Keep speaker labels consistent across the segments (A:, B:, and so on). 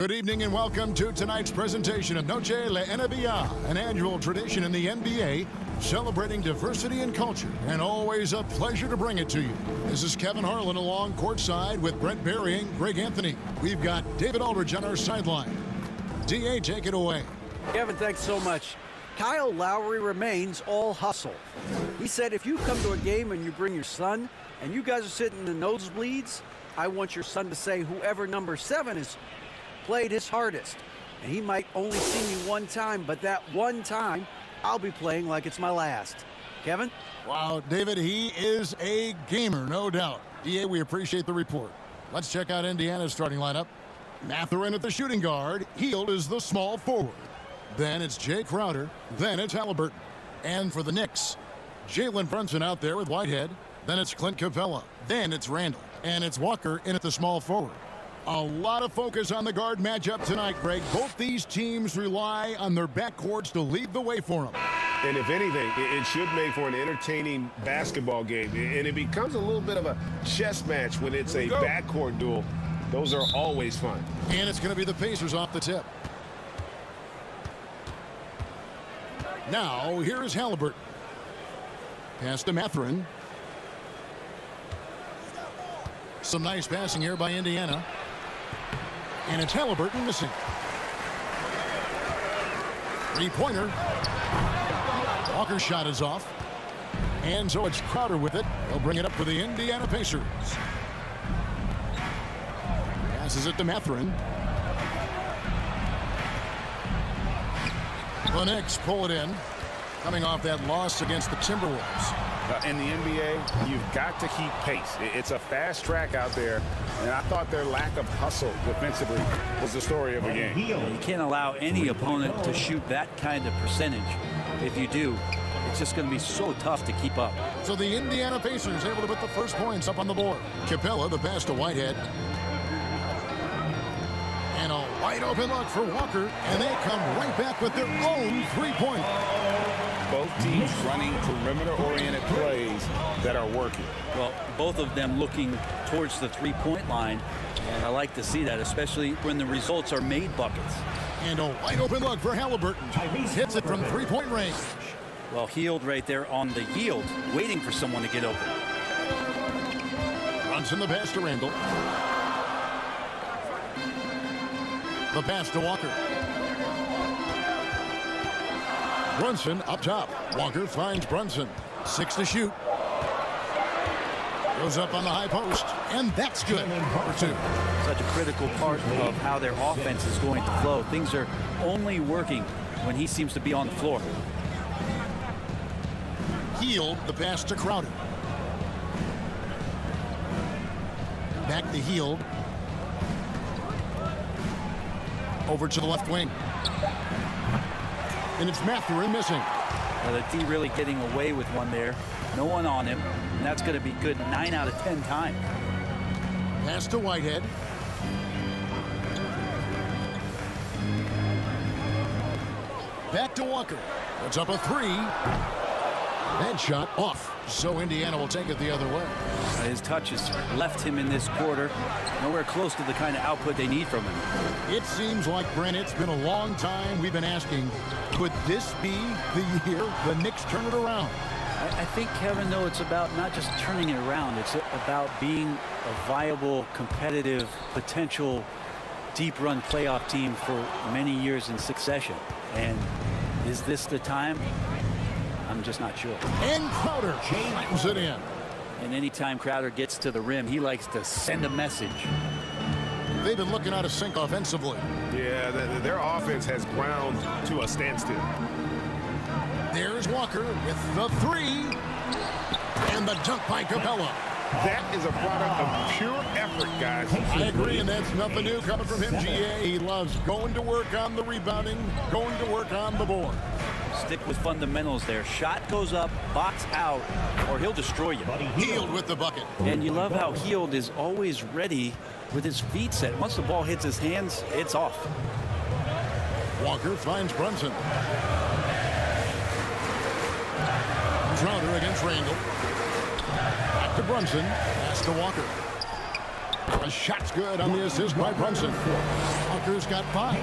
A: Good evening and welcome to tonight's presentation of Noche La NBA, an annual tradition in the NBA celebrating diversity and culture, and always a pleasure to bring it to you. This is Kevin Harlan along courtside with Brent Berry and Greg Anthony. We've got David Aldridge on our sideline. DA, take it away.
B: Kevin, thanks so much. Kyle Lowry remains all hustle. He said if you come to a game and you bring your son and you guys are sitting in the nosebleeds, I want your son to say whoever number 7 is played his hardest. And he might only see me one time, but that one time, I'll be playing like it's my last. Kevin?
A: Wow, David, he is a gamer, no doubt. DA, we appreciate the report. Let's check out Indiana's starting lineup. Mathurin at the shooting guard. Hield is the small forward. Then it's Jay Crowder. Then it's Halliburton. And for the Knicks, Jalen Brunson out there with Whitehead. Then it's Clint Capella. Then it's Randall. And it's Walker in at the small forward. A lot of focus on the guard matchup tonight, Greg. Both these teams rely on their backcourts to lead the way for them.
C: And if anything, it should make for an entertaining basketball game. And it becomes a little bit of a chess match when it's a backcourt duel. Those are always fun.
A: And it's going to be the Pacers off the tip. Now, here is Halliburton. Pass to Mathurin. Some nice passing here by Indiana. And it's Halliburton missing. Three-pointer. Walker's shot is off. And so it's Crowder with it. He'll bring it up for the Indiana Pacers. Passes it to Mathurin. The Knicks pull it in. Coming off that loss against the Timberwolves.
D: In the NBA, you've got to keep pace. It's a fast track out there, and I thought their lack of hustle defensively was the story of the game.
B: You can't allow any opponent to shoot that kind of percentage. If you do, it's just going to be so tough to keep up.
A: So the Indiana Pacers able to put the first points up on the board. Capella, the pass to Whitehead. And a wide open look for Walker, and they come right back with their own three-point.
D: Both teams running perimeter-oriented plays that are working.
B: Well, both of them looking towards the three-point line, and I like to see that, especially when the results are made buckets.
A: And a wide open look for Halliburton. Hits it from three-point range.
B: Well, Hield right there on the yield, waiting for someone to get open.
A: Brunson the pass to Randall. The pass to Walker. Brunson up top. Walker finds Brunson. 6 to shoot. Goes up on the high post. And that's good. Number 2.
B: Such a critical part of how their offense is going to flow. Things are only working when he seems to be on the floor.
A: Hield the pass to Crowder. Back to Hield. Over to the left wing. And it's Mathurin missing.
B: Well, the D really getting away with one there. No one on him. And that's going to be good 9 out of 10 times.
A: Pass to Whitehead. Back to Walker. Puts up a 3. That shot off. So Indiana will take it the other way.
B: His touch has left him in this quarter. Nowhere close to the kind of output they need from him.
A: It seems like, Brent, it's been a long time we've been asking, could this be the year the Knicks turn it around?
B: I think, Kevin, though, it's about not just turning it around. It's about being a viable, competitive, potential deep-run playoff team for many years in succession. And is this the time? I'm just not sure.
A: And Crowder chimes it in.
B: And anytime Crowder gets to the rim, he likes to send a message.
A: They've been looking out of sync offensively.
C: Yeah, their offense has ground to a standstill.
A: There's Walker with the 3. And the dunk by Capella.
C: That is a product of pure effort, guys.
A: I agree, and that's nothing new coming from him, GA. He loves going to work on the rebounding, going to work on the board.
B: Stick with fundamentals there. Shot goes up, box out, or he'll destroy you.
A: Hield with the bucket.
B: And you love how Hield is always ready with his feet set. Once the ball hits his hands, it's off.
A: Walker finds Brunson. Crowder against Randall. Back to Brunson. Pass to Walker. A shot's good on the assist by Brunson. Tucker's got 5.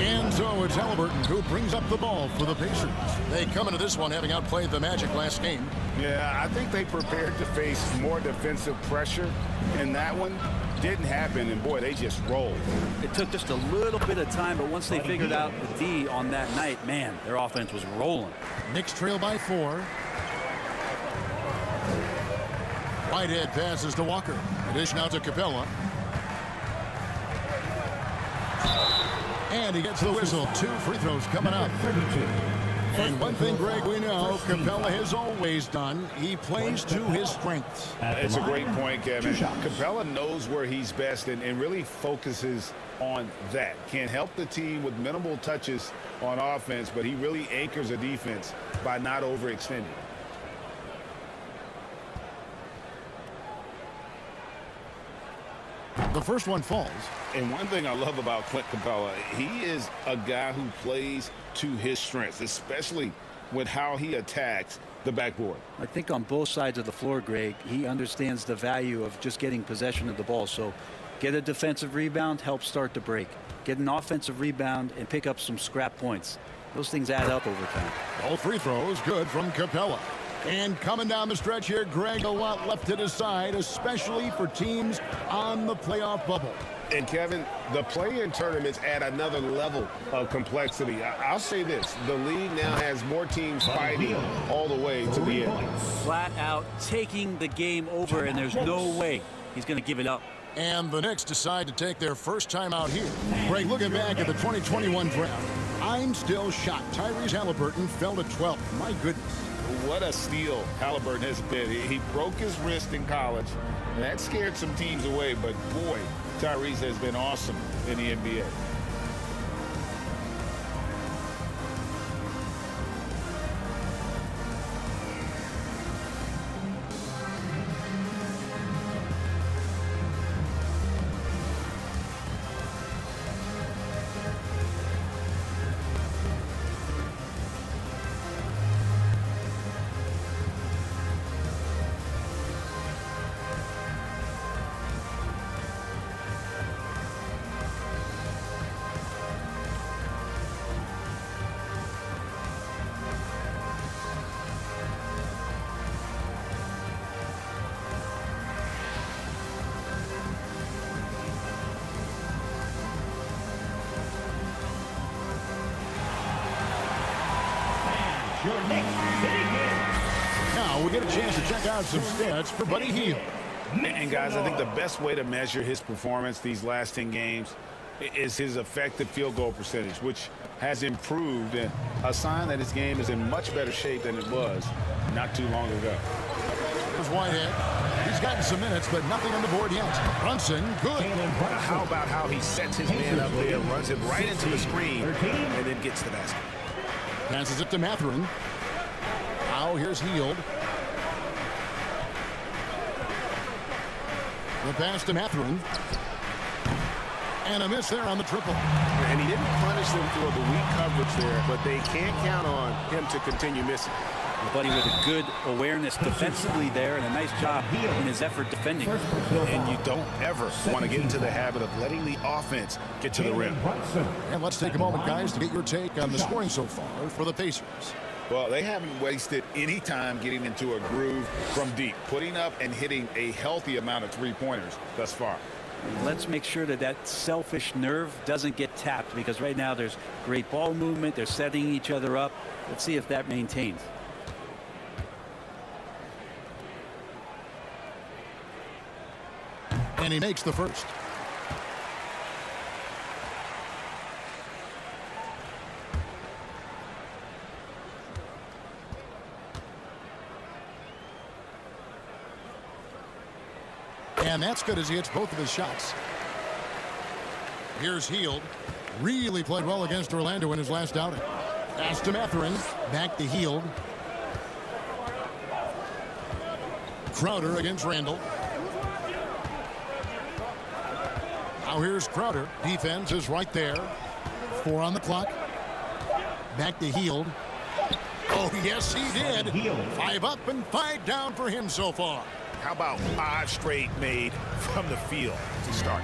A: And so it's Halliburton who brings up the ball for the Pacers. They come into this one having outplayed the Magic last game.
D: Yeah, I think they prepared to face more defensive pressure, and that one didn't happen, and boy, they just rolled.
B: It took just a little bit of time, but once they figured out the D on that night, man, their offense was rolling.
A: Knicks trail by 4. Whitehead passes to Walker. Dish now to Capella. And he gets the whistle. 2 free throws coming up. And one thing, Greg, we know Capella has always done. He plays to his strengths.
D: It's a great point, Kevin. Capella knows where he's best and really focuses on that. Can help the team with minimal touches on offense, but he really anchors a defense by not overextending.
A: The first one falls.
D: And one thing I love about Clint Capella, he is a guy who plays to his strengths, especially with how he attacks the backboard.
B: I think on both sides of the floor, Greg, he understands the value of just getting possession of the ball. So get a defensive rebound, help start the break. Get an offensive rebound and pick up some scrap points. Those things add up over time.
A: All free throws good from Capella. And coming down the stretch here, Greg, a lot left to decide, especially for teams on the playoff bubble.
C: And Kevin, the play-in tournaments add another level of complexity. I'll say this, the league now has more teams fighting all the way to the end.
B: Flat out taking the game over, and there's no way he's going to give it up.
A: And the Knicks decide to take their first time out here. Greg, looking back at the 2021 draft, I'm still shocked. Tyrese Halliburton fell to 12th. My goodness.
D: What a steal Halliburton has been. He broke his wrist in college. That scared some teams away, but boy, Tyrese has been awesome in the NBA.
A: Now we get a chance to check out some stats for Buddy Hield.
D: And guys, I think the best way to measure his performance these last 10 games is his effective field goal percentage, which has improved, a sign that his game is in much better shape than it was not too long ago.
A: Here's Whitehead. He's gotten some minutes, but nothing on the board yet. Brunson, good.
C: How about how he sets his man up there, runs it right into the screen, and then gets the basket.
A: Passes it to Mathurin. Now here's Hield. The pass to Mathurin. And a miss there on the triple.
C: And he didn't punish them for the weak coverage there, but they can't count on him to continue missing.
B: Buddy with a good awareness defensively there and a nice job in his effort defending.
D: And you don't ever want to get into the habit of letting the offense get to the rim.
A: And let's take a moment, guys, to get your take on the scoring so far for the Pacers.
D: Well, they haven't wasted any time getting into a groove from deep, putting up and hitting a healthy amount of three-pointers thus far.
B: Let's make sure that that selfish nerve doesn't get tapped, because right now there's great ball movement. They're setting each other up. Let's see if that maintains.
A: And he makes the first. And that's good as he hits both of his shots. Here's Hield. Really played well against Orlando in his last outing. Pass to Mathurin. Back to Hield. Crowder against Randall. Now here's Crowder. Defense is right there. 4 on the clock. Back to Hield. Oh, yes, he did. 5 up and 5 down for him so far.
D: How about 5 straight made from the field to start?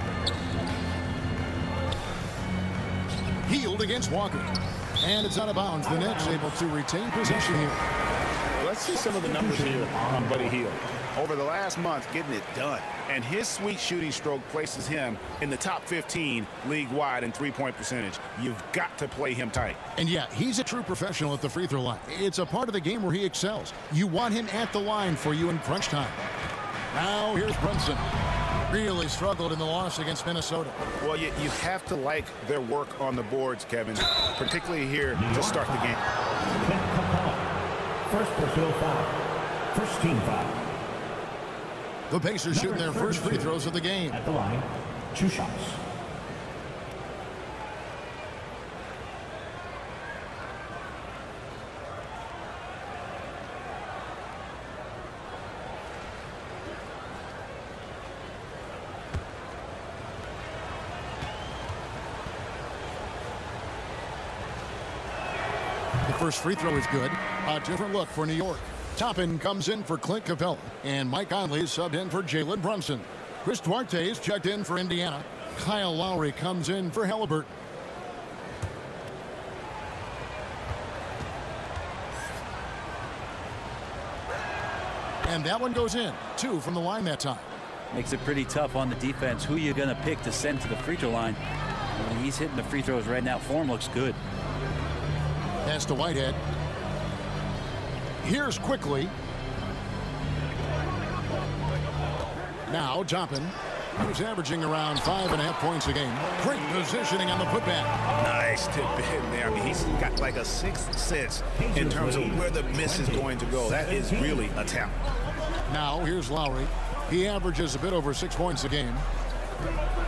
A: Healed against Walker. And it's out of bounds. The Knicks able to retain possession here.
D: Let's see some of the numbers here on Buddy Hield. Over the last month, getting it done. And his sweet shooting stroke places him in the top 15 league-wide in three-point percentage. You've got to play him tight.
A: And yeah, he's a true professional at the free throw line. It's a part of the game where he excels. You want him at the line for you in crunch time. Now here's Brunson. Really struggled in the loss against Minnesota.
D: Well, you have to like their work on the boards, Kevin, particularly here to start the game.
E: First personal foul. First team foul.
A: The Pacers shooting their first free throws of the game.
E: At the line, 2 shots.
A: The first free throw is good. A different look for New York. Toppin comes in for Clint Capella, and Mike Conley subbed in for Jalen Brunson. Chris Duarte's checked in for Indiana. Kyle Lowry comes in for Halliburton. And that one goes in. 2 from the line that time.
B: Makes it pretty tough on the defense. Who you're going to pick to send to the free throw line. When he's hitting the free throws right now, form looks good.
A: Pass to Whitehead. Here's Quickly. Now Toppin, who's averaging around 5.5 points a game. Great positioning on the putback.
D: Nice tip in there. I mean, he's got like a sixth sense in terms of where the miss is going to go. That is really a talent.
A: Now here's Lowry. He averages a bit over 6 points a game.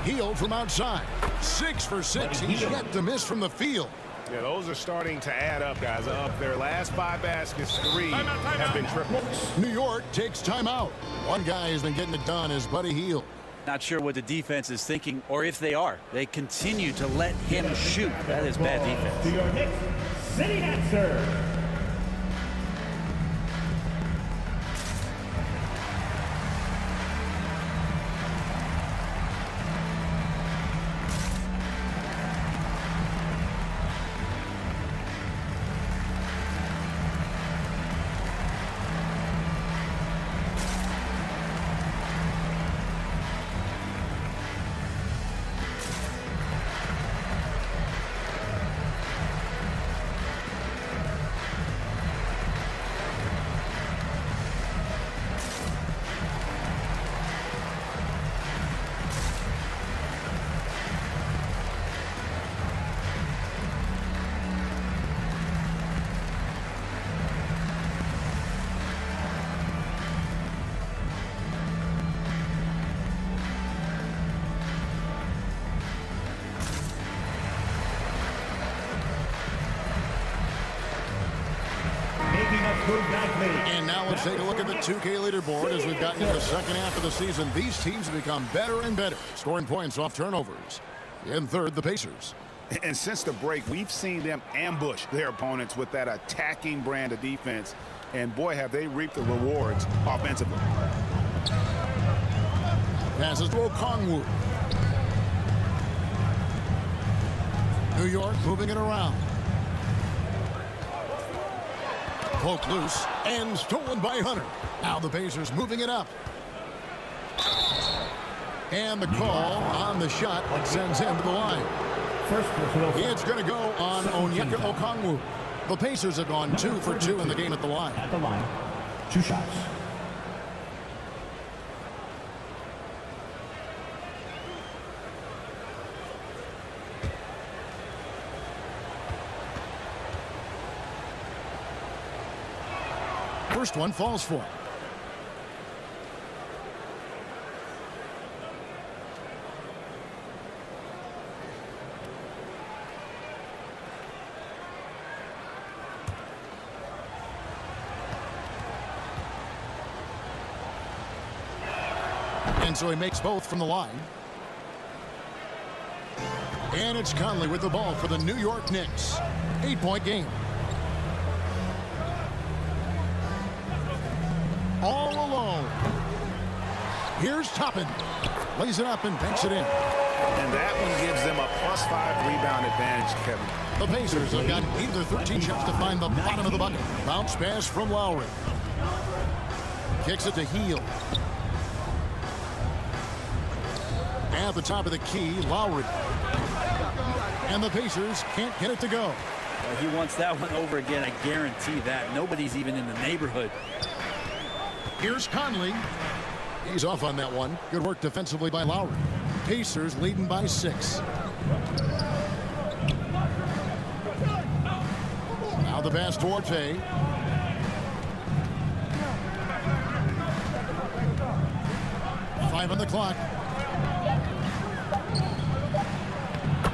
A: Healed from outside. 6 for 6. He's yet to miss from the field.
C: Yeah, those are starting to add up, guys. Up their last 5 baskets, 3 have been triple.
A: New York takes timeout. One guy has been getting it done is Buddy Hield.
B: Not sure what the defense is thinking, or if they are. They continue to let him shoot. That is bad defense.
E: To your Knicks city answer.
A: And now let's take a look at the 2K leaderboard as we've gotten into the second half of the season. These teams have become better and better, scoring points off turnovers. In third, the Pacers.
D: And since the break, we've seen them ambush their opponents with that attacking brand of defense. And boy, have they reaped the rewards offensively.
A: Passes to Okongwu. New York moving it around. Poked loose and stolen by Hunter. Now the Pacers moving it up. And the call on the shot sends him to the line. It's going to go on Onyeka Okongwu. The Pacers have gone 2 for 2 in the game at the line.
E: At the line, 2 shots.
A: First one falls for him. And so he makes both from the line. And it's Conley with the ball for the New York Knicks. 8-point game. All alone. Here's Toppin. Lays it up and banks it in.
D: And that one gives them a +5 rebound advantage, Kevin.
A: The Pacers have got 8 of their 13 shots to find the bottom of the bucket. Bounce pass from Lowry. Kicks it to Heel. At the top of the key, Lowry. And the Pacers can't get it to go.
B: Well, he wants that one over again. I guarantee that. Nobody's even in the neighborhood.
A: Here's Conley. He's off on that one. Good work defensively by Lowry. Pacers leading by 6. Now the pass to Duarte. Five on the clock.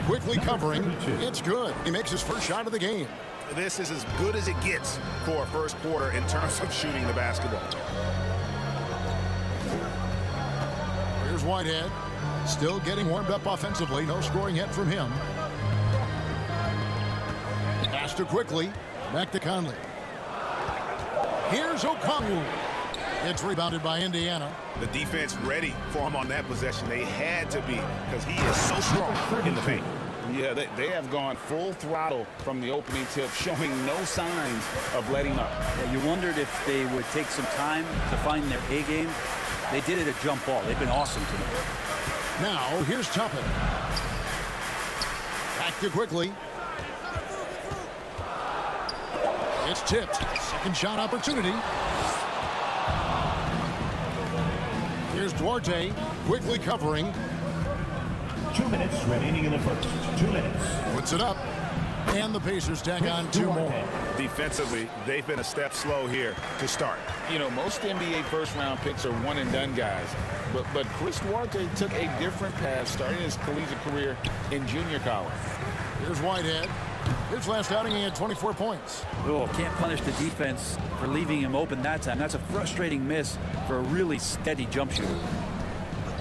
A: Quickly covering. It's good. He makes his first shot of the game.
D: This is as good as it gets for a first quarter in terms of shooting the basketball.
A: Here's Whitehead. Still getting warmed up offensively. No scoring yet from him. Pass to Quickly. Back to Conley. Here's Okongwu. It's rebounded by Indiana.
D: The defense ready for him on that possession. They had to be because he is so strong in the paint. Yeah, they have gone full throttle from the opening tip, showing no signs of letting up.
B: Yeah, you wondered if they would take some time to find their A game. They did it at jump ball. They've been awesome tonight.
A: Now, here's Toppin. Back to Quickly. It's tipped. Second shot opportunity. Here's Duarte. Quickly covering.
E: 2 minutes remaining in the first. 2 minutes.
A: Puts it up. And the Pacers tag on 2 more.
D: Defensively, they've been a step slow here to start. You know, most NBA first-round picks are one-and-done guys. But Chris Duarte took a different path starting his collegiate career in junior college.
A: Here's Whitehead. His last outing, he had 24 points.
B: Oh, can't punish the defense for leaving him open that time. That's a frustrating miss for a really steady jump shooter.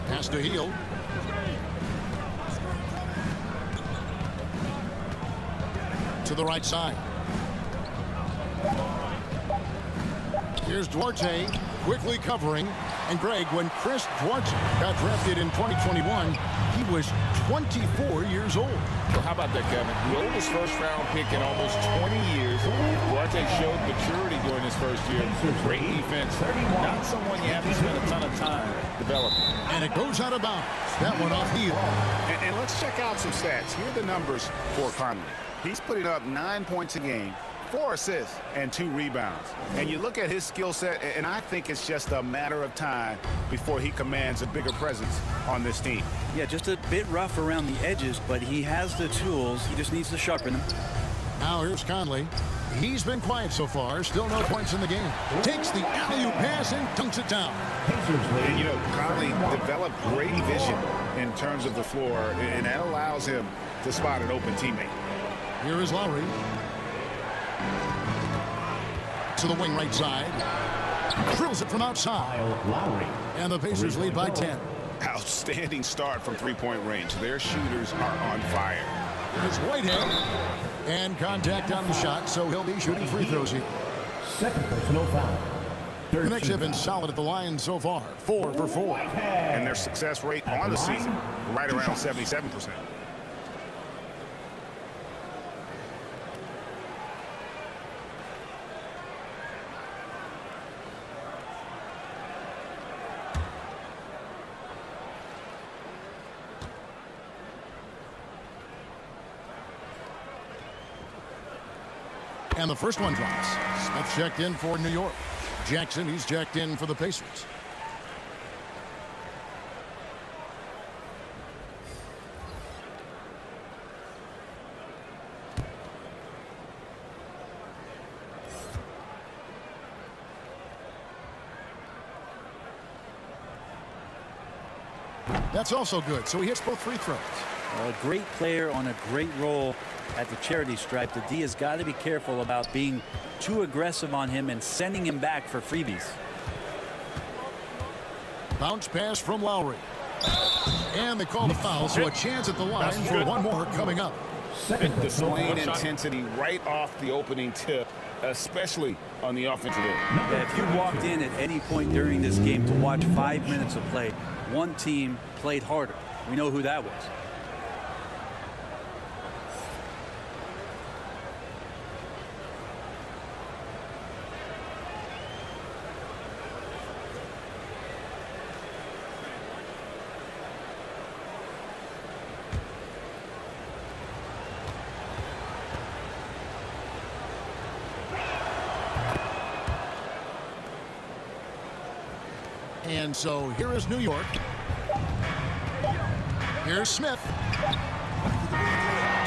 A: Pass to Heel. To the right side. Here's Duarte. Quickly covering. And Greg, when Chris Duarte got drafted in 2021, he was 24 years old.
F: Well, how about that, Kevin? The oldest first-round pick in almost 20 years. Duarte showed maturity during his first year. Great defense. Not someone you have to spend a ton of time developing.
A: And it goes out of bounds. That one off Heel.
D: And let's check out some stats. Here are the numbers for Conley. He's putting up 9 points a game, 4 assists, and 2 rebounds. And you look at his skill set, and I think it's just a matter of time before he commands a bigger presence on this team.
B: Yeah, just a bit rough around the edges, but he has the tools. He just needs to sharpen them.
A: Now here's Conley. He's been quiet so far. Still no points in the game. Takes the alley-oop pass and dunks it down.
D: And, you know, Conley developed great vision in terms of the floor, and that allows him to spot an open teammate.
A: Here is Lowry. To the wing right side. Drills it from outside.
E: Lowry.
A: And the Pacers lead by 10.
D: Outstanding start from three-point range. Their shooters are on fire.
A: Here's Whitehead. And contact on the shot, so he'll be shooting free throws here.
E: Second personal foul.
A: The Knicks have been solid at the line so far. 4 for 4.
D: And their success rate on the season, right around 77%.
A: And the first one drops. Smith checked in for New York. Jackson, he's checked in for the Pacers. That's also good. So he hits both free throws.
B: A great player on a great role at the charity stripe. The D has got to be careful about being too aggressive on him and sending him back for freebies.
A: Bounce pass from Lowry. And they call the foul, so a chance at the line for one more coming up.
D: The swing intensity right off the opening tip.
C: especially on the offensive end.
B: Yeah, if you walked in at any point during this game to watch 5 minutes of play, one team played harder. We know who that was.
A: And so here is New York. Here's Smith.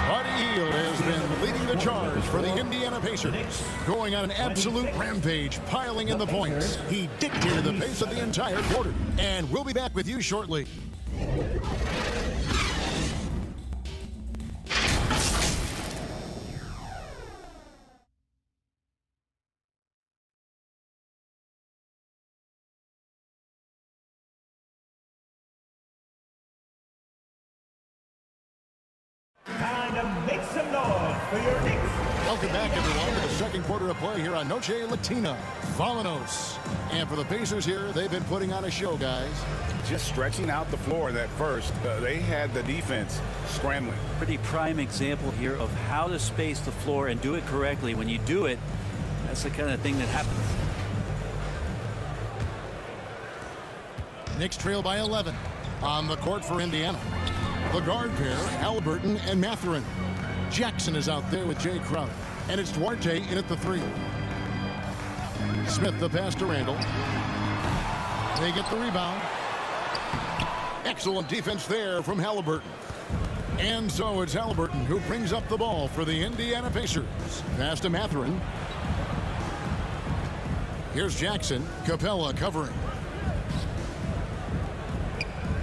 A: Buddy Hield has been leading the charge for the Indiana Pacers, going on an absolute rampage, piling in the points. He dictated the pace of the entire quarter. And we'll be back with you shortly.
E: Time to make some noise for your Knicks.
A: Welcome back, everyone, to the second quarter of play here on Noche Latina. Vámonos. And for the Pacers here, they've been putting on a show, guys.
D: Just stretching out the floor that first. They had the defense scrambling.
B: Pretty prime example here of how to space the floor and do it correctly. When you do it, that's the kind of thing that happens.
A: Knicks trail by 11 on the court for Indiana. The guard pair, Halliburton and Mathurin. Jackson is out there with Jay Crowder. And it's Duarte in at the 3. Smith the pass to Randall. They get the rebound. Excellent defense there from Halliburton. And so it's Halliburton who brings up the ball for the Indiana Pacers. Pass to Mathurin. Here's Jackson. Capella covering.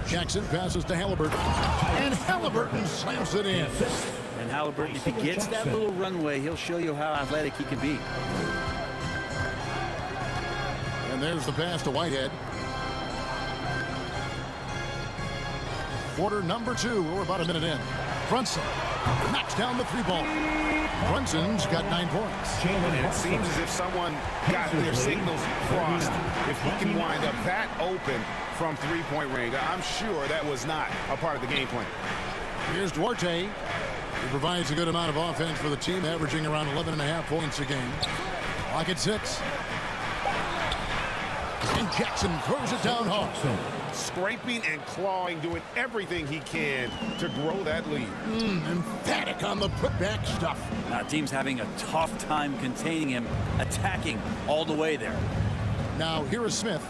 A: Jackson passes to Halliburton. And Halliburton slams it in.
B: And Halliburton, if he gets that little runway, he'll show you how athletic he can be.
A: And there's the pass to Whitehead. Quarter number 2. We're about a minute in. Brunson knocks down the 3 ball. Brunson's got 9 points.
C: And it seems as if someone got their signals crossed. If he can wind up that open from three-point range, I'm sure that was not a part of the game plan.
A: Here's Duarte. He provides a good amount of offense for the team, averaging around 11.5 points a game. Clock at 6. And Jackson throws it down hard.
C: Scraping and clawing, doing everything he can to grow that lead.
A: Emphatic on the putback stuff.
B: Now, team's having a tough time containing him, attacking all the way there.
A: Now here is Smith.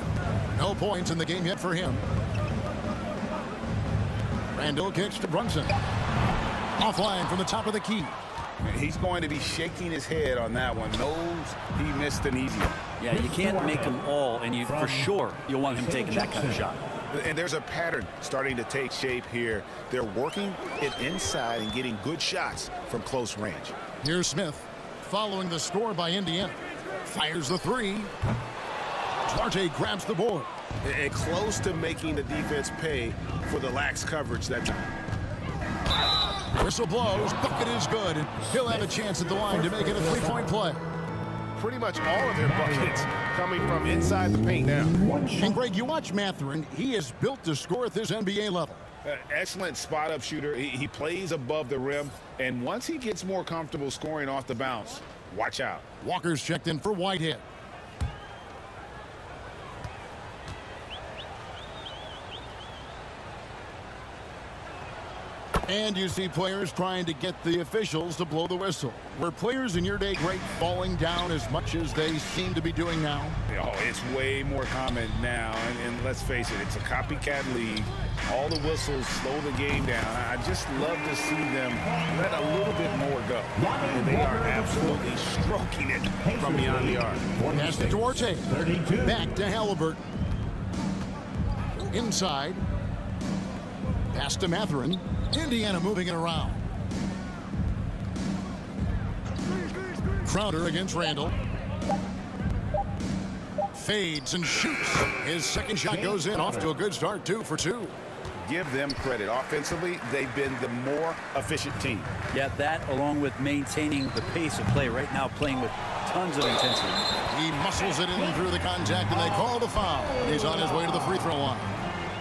A: No points in the game yet for him. Randall kicks to Brunson. Offline from the top of the key.
D: He's going to be shaking his head on that one. Knows he missed an easy one.
B: Yeah, you can't make them all, and for sure you'll want him taking that kind of shot.
C: And there's a pattern starting to take shape here. They're working it inside and getting good shots from close range.
A: Here's Smith following the score by Indiana. Fires the 3. Duarte grabs the board.
C: And close to making the defense pay for the lax coverage that time.
A: Whistle blows. Bucket is good. And he'll have a chance at the line to make it a 3-point play.
C: Pretty much all of their buckets coming from inside the paint now.
A: And Greg, you watch Mathurin. He is built to score at this NBA level.
C: Excellent spot-up shooter. He plays above the rim. And once he gets more comfortable scoring off the bounce, watch out.
A: Walker's checked in for Whitehead. And you see players trying to get the officials to blow the whistle. Were players in your day, Greg, falling down as much as they seem to be doing now?
D: Oh, it's way more common now. And let's face it, it's a copycat league. All the whistles slow the game down. I just love to see them let a little bit more go. And they are absolutely stroking it from beyond the arc.
A: Pass to Duarte. Back to Halliburton. Inside. Pass to Mathurin. Indiana moving it around. Crowder against Randall. Fades and shoots. His second shot goes in. Off to a good start. 2 for 2.
D: Give them credit. Offensively, they've been the more efficient team.
B: Yeah, that along with maintaining the pace of play right now, playing with tons of intensity.
A: He muscles it in through the contact, and they call the foul. And he's on his way to the free throw line.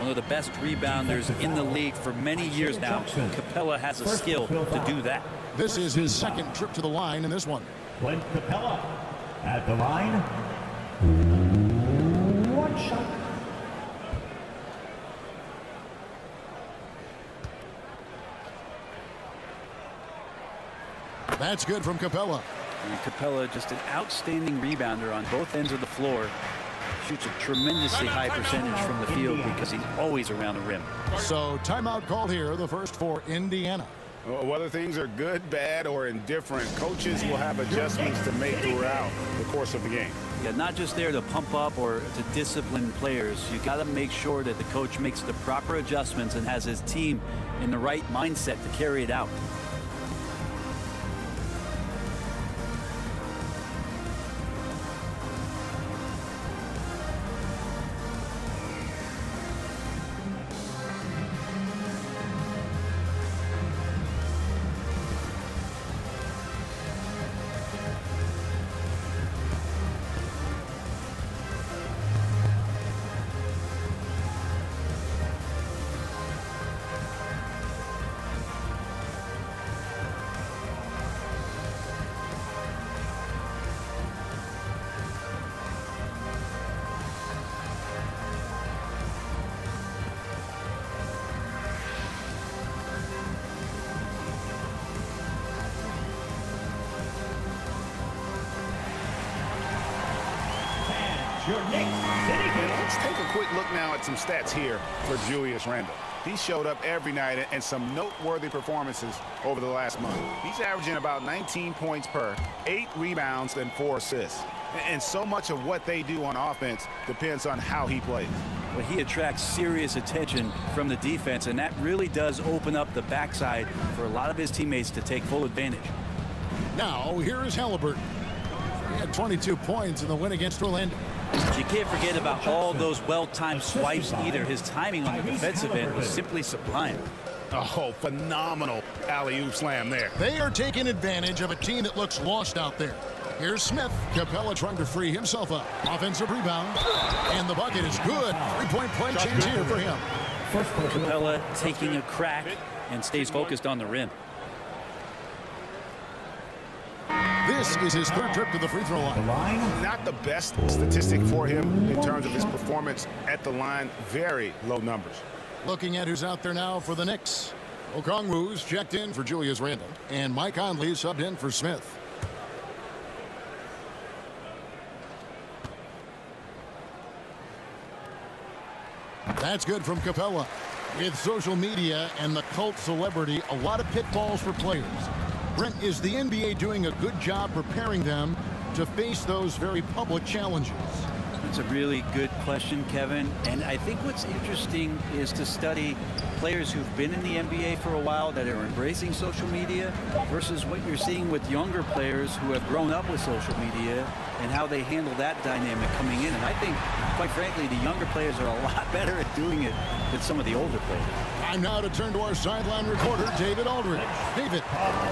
B: One of the best rebounders in the league for many years now. Capella has a skill to do that.
A: This is his second trip to the line in this one.
E: Clint Capella at the line. One shot.
A: That's good from Capella.
B: And Capella, just an outstanding rebounder on both ends of the floor. Shoots a tremendously high percentage from the field because he's always around the rim.
A: So timeout called here, the first for Indiana.
D: Whether things are good, bad, or indifferent, coaches will have adjustments to make throughout the course of the game.
B: Yeah, not just there to pump up or to discipline players. You got to make sure that the coach makes the proper adjustments and has his team in the right mindset to carry it out.
E: Your Knicks.
D: Let's take a quick look now at some stats here for Julius Randle. He showed up every night and some noteworthy performances over the last month. He's averaging about 19 points per, 8 rebounds, and 4 assists. And so much of what they do on offense depends on how he plays.
B: But he attracts serious attention from the defense, and that really does open up the backside for a lot of his teammates to take full advantage.
A: Now, here is Halliburton. He had 22 points in the win against Orlando.
B: You can't forget about all those well-timed swipes either. His timing on the defensive end was simply sublime.
D: Oh, phenomenal alley-oop slam there.
A: They are taking advantage of a team that looks lost out there. Here's Smith. Capella trying to free himself up. Offensive rebound. And the bucket is good. Three-point play chance here for him.
B: Capella taking a crack and stays focused on the rim.
A: This is his third trip to the free throw line.
D: Not the best statistic for him in terms of his performance at the line. Very low numbers.
A: Looking at who's out there now for the Knicks. Okongwu's checked in for Julius Randle. And Mike Conley subbed in for Smith. That's good from Capella. With social media and the cult celebrity, a lot of pitfalls for players. Brent, is the NBA doing a good job preparing them to face those very public challenges?
B: That's a really good question, Kevin. And I think what's interesting is to study players who've been in the NBA for a while that are embracing social media versus what you're seeing with younger players who have grown up with social media and how they handle that dynamic coming in. And I think, quite frankly, the younger players are a lot better at doing it than some of the older players.
A: Time now to turn to our sideline reporter, David Aldridge. David.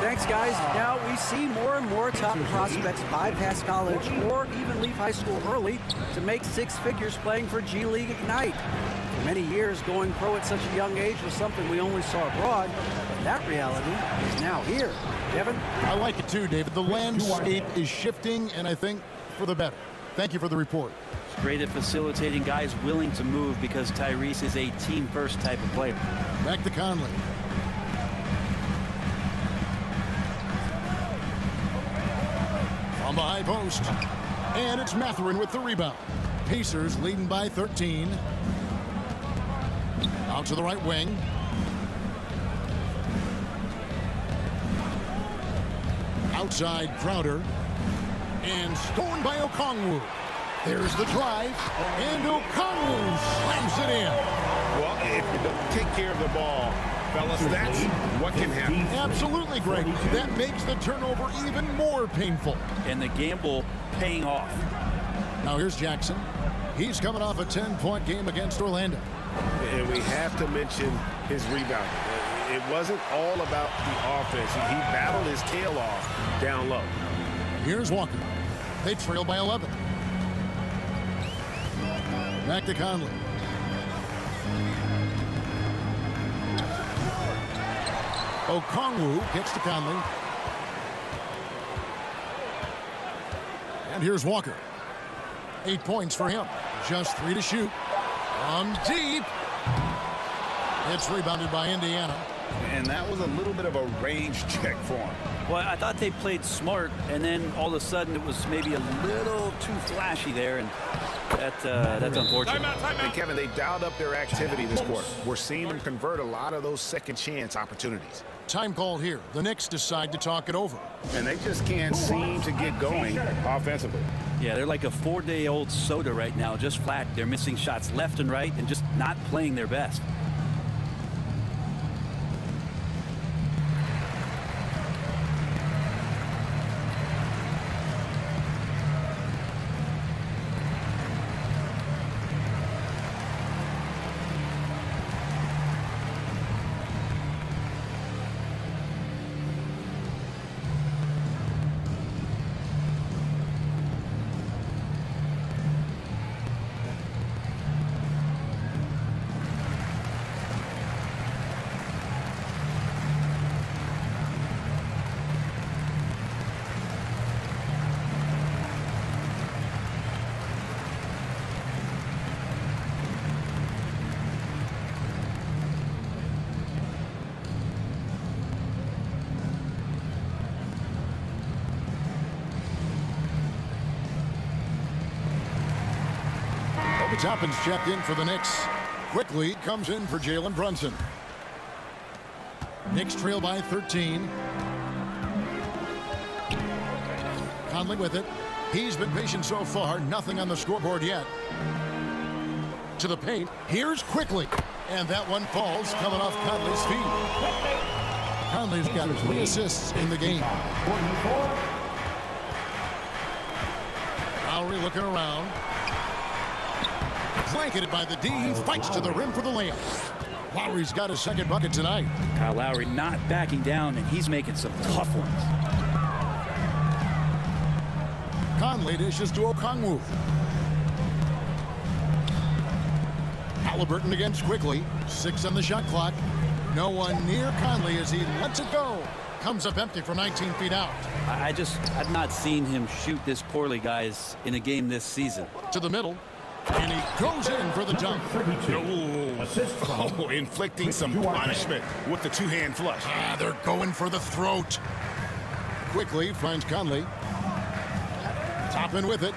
B: Thanks, guys. Now we see more and more top prospects bypass college or even leave high school early to make six figures playing for G League Ignite. For many years, going pro at such a young age was something we only saw abroad, but that reality is now here. Kevin?
A: I like it too, David. The landscape is shifting, and I think for the better. Thank you for the report.
B: Great at facilitating guys willing to move because Tyrese is a team-first type of player.
A: Back to Conley. From the high post. And it's Mathurin with the rebound. Pacers leading by 13. Out to the right wing. Outside Crowder. And stolen by Okongwu. There's the drive. And Okongwu slams it in.
C: Well, if you don't take care of the ball, fellas, that's what can happen.
A: Absolutely, Greg. That makes the turnover even more painful.
B: And the gamble paying off.
A: Now here's Jackson. He's coming off a 10-point game against Orlando.
C: And we have to mention his rebounding. It wasn't all about the offense. He battled his tail off down low.
A: Here's Walker. They trail by 11. Back to Conley. Okongwu gets to Conley. And here's Walker. 8 points for him. Just 3 to shoot. From deep. It's rebounded by Indiana.
D: And that was a little bit of a range check for him.
B: Well, I thought they played smart, and then all of a sudden it was maybe a little too flashy there, and that's unfortunate.
C: And Kevin, they dialed up their activity this quarter. We're seeing them convert a lot of those second chance opportunities.
A: Time called here. The Knicks decide to talk it over.
C: And they just can't seem to get going offensively.
B: Yeah, they're like a 4-day-old soda right now, just flat. They're missing shots left and right and just not playing their best.
A: Toppin's checked in for the Knicks. Quickly comes in for Jalen Brunson. Knicks trail by 13. Conley with it. He's been patient so far. Nothing on the scoreboard yet. To the paint. Here's Quickly. And that one falls coming off Conley's feet. Conley's got 3 assists in the game. Lowry looking around. Blanketed by the D. He fights to the rim for the layup. Lowry's got his second bucket tonight.
B: Kyle Lowry not backing down, and he's making some tough ones.
A: Conley dishes to Okongwu. Halliburton against Quickly. 6 on the shot clock. No one near Conley as he lets it go. Comes up empty from 19 feet out.
B: I've not seen him shoot this poorly, guys, in a game this season.
A: To the middle. And he goes in for the dunk.
C: Oh, inflicting some punishment with the two-hand flush.
A: They're going for the throat. Quickly finds Conley. Toppin with it.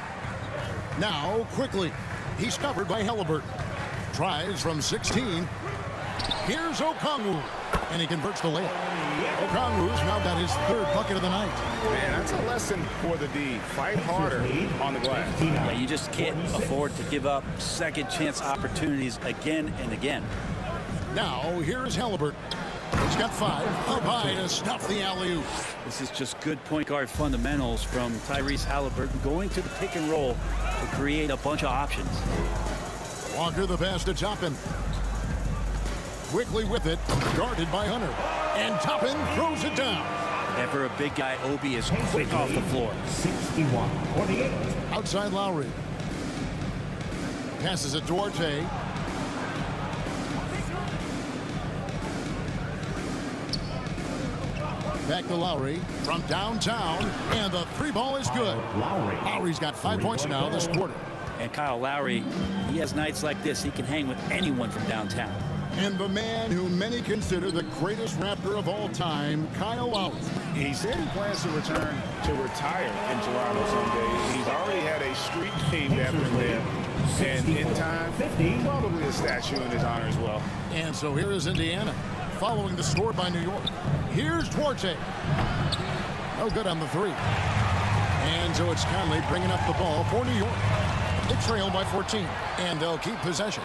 A: Now Quickly. He's covered by Halliburton. Tries from 16. Here's Okongwu. And he converts the layup. Okongwu's now got his 3rd bucket of the night.
C: Man, that's a lesson for the D. Fight harder on the glass.
B: Yeah, you just can't afford to give up second chance opportunities again and again.
A: Now here's Halliburton. He's got 5. Up high to stuff the alley-oop.
B: This is just good point guard fundamentals from Tyrese Halliburton, going to the pick and roll to create a bunch of options.
A: Walker the pass to Toppin. Quickly with it, guarded by Hunter. And Toppin throws it down.
B: And for a big guy, Obi is quick off the floor.
E: 61-48.
A: Outside Lowry. Passes it to Duarte. Back to Lowry from downtown. And the 3 ball is good. Lowry's got 5 points now this quarter.
B: And Kyle Lowry, he has nights like this. He can hang with anyone from downtown.
A: And the man who many consider the greatest Raptor of all time, Kyle Lowry.
D: He said he plans to return to retire in Toronto someday. He's already had a street named after him. And in time, probably a statue in his honor as well.
A: And so here is Indiana, following the score by New York. Here's Duarte. No good on the 3. And so it's Conley bringing up the ball for New York. They trail by 14, and they'll keep possession.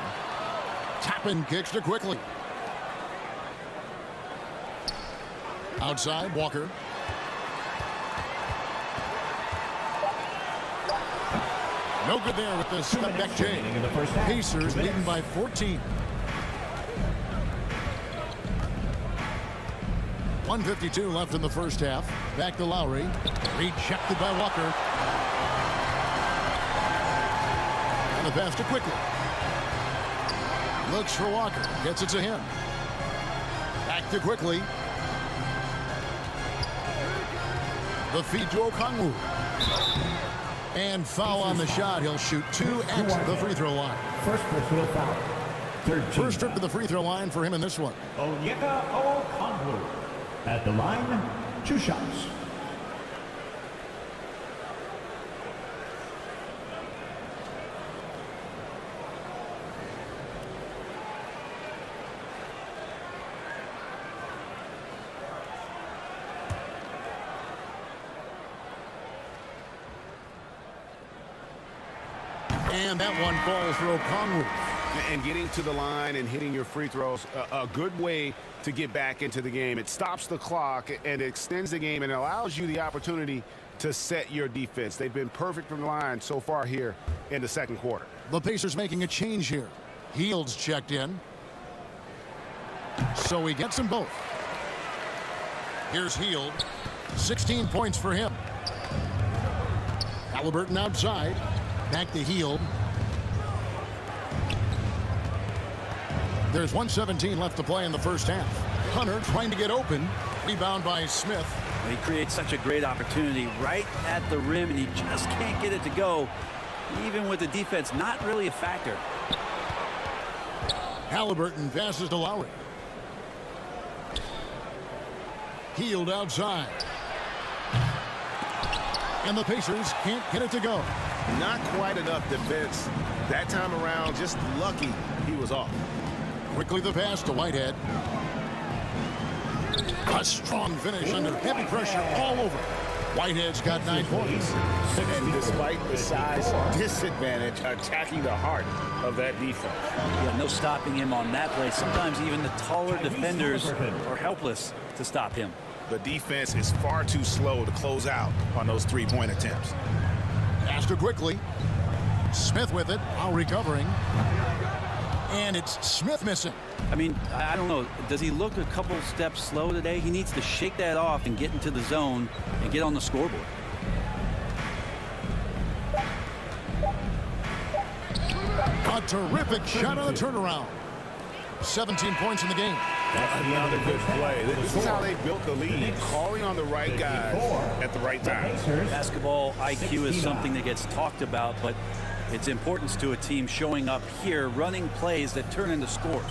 A: Toppin kicks to Quickly. Outside, Walker. No good there with the step back J. Pacers leading by 14. 1:52 left in the first half. Back to Lowry. Rejected by Walker. And the pass to Quickly. Looks for Walker. Gets it to him. Back to Quickly. The feed to Okongwu. And foul on the shot. He'll shoot 2 at the free throw line.
E: First personal foul. 13.
A: First trip to the free throw line for him in this one.
E: Onyeka Okongwu. At the line, 2 shots.
A: And that one falls for Okongwu.
C: And getting to the line and hitting your free throws, a good way to get back into the game. It stops the clock and extends the game and allows you the opportunity to set your defense. They've been perfect from the line so far here in the second quarter.
A: The Pacers making a change here. Hield's checked in. So he gets them both. Here's Hield. 16 points for him. Halliburton outside. Back to Hield. There's 1:17 left to play in the first half. Hunter trying to get open. Rebound by Smith.
B: He creates such a great opportunity right at the rim, and he just can't get it to go, even with the defense not really a factor.
A: Halliburton passes to Lowry. Hield outside. And the Pacers can't get it to go.
C: Not quite enough defense. That time around, just lucky he was off.
A: Quickly the pass to Whitehead. A strong finish under heavy pressure all over. Whitehead's got 9 points.
C: And despite the size disadvantage, attacking the heart of that defense.
B: Yeah, no stopping him on that play. Sometimes even the taller defenders are helpless to stop him.
D: The defense is far too slow to close out on those three-point attempts.
A: Pass to Quickly. Smith with it, while recovering. And it's Smith missing.
B: I mean, I don't know. Does he look a couple steps slow today? He needs to shake that off and get into the zone and get on the scoreboard.
A: A terrific shot on the turnaround. 17 points in the game.
C: That's another good play. This is how they built the lead, calling on the right guys at the right time.
B: Basketball IQ is something that gets talked about, but its importance to a team showing up here, running plays that turn into scores.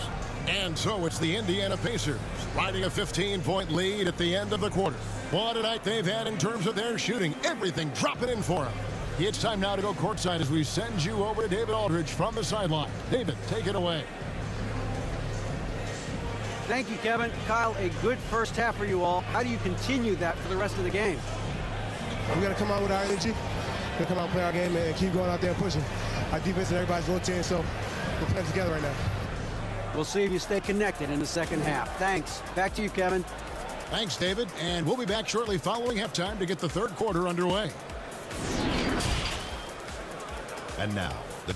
A: And so it's the Indiana Pacers riding a 15-point lead at the end of the quarter. What a night they've had in terms of their shooting. Everything dropping in for them. It's time now to go courtside as we send you over to David Aldridge from the sideline. David, take it away.
B: Thank you, Kevin. Kyle, a good first half for you all. How do you continue that for the rest of the game?
G: We got to come out with our energy. We come out and play our game and keep going out there and pushing. Our defense and everybody's rotating, so we're playing together right now.
B: We'll see if you stay connected in the second half. Thanks. Back to you, Kevin.
A: Thanks, David. And we'll be back shortly following halftime to get the third quarter underway. And now, the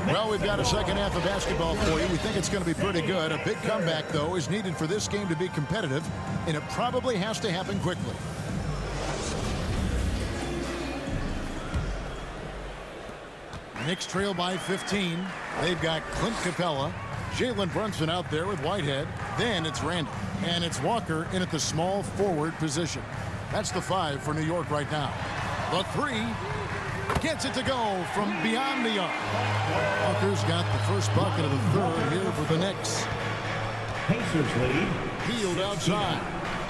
A: Well, we've got a second half of basketball for you. We think it's going to be pretty good. A big comeback, though, is needed for this game to be competitive, and it probably has to happen quickly. Knicks trail by 15. They've got Clint Capella, Jalen Brunson out there with Whitehead. Then it's Randall, and it's Walker in at the small forward position. That's the 5 for New York right now. The 3 gets it to go from beyond the arc. Walker's got the first bucket of the third here for the Knicks.
E: Pacers lead.
A: Hield outside.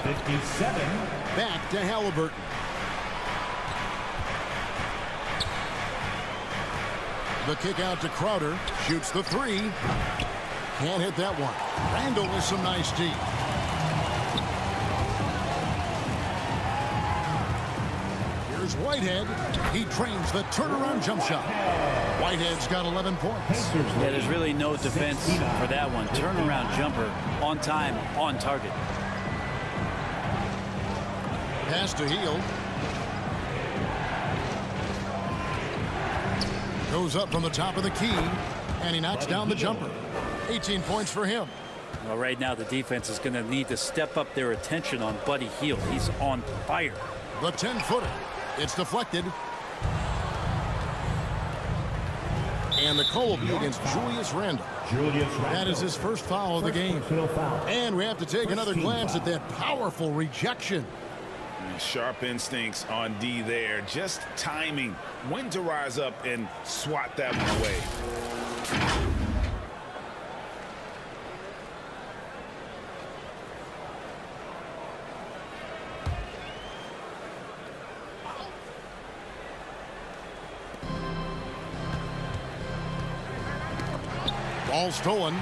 E: 57.
A: Back to Halliburton. The kick out to Crowder. Shoots the 3. Can't hit that one. Randall with some nice D. Here's Whitehead. He trains the turnaround jump shot. Whitehead's got 11 points.
B: Yeah, there's really no defense for that one. Turnaround jumper, on time, on target.
A: Pass to Hield. Goes up from the top of the key, and he knocks down the jumper. 18 points for him.
B: Well, right now the defense is going to need to step up their attention on Buddy Hield. He's on fire.
A: The 10-footer. It's deflected. And the call will be against Julius Randle. That is his first foul of the game. And we have to take another glance at that powerful rejection.
D: Sharp instincts on D there. Just timing when to rise up and swat that one away.
A: Ball stolen.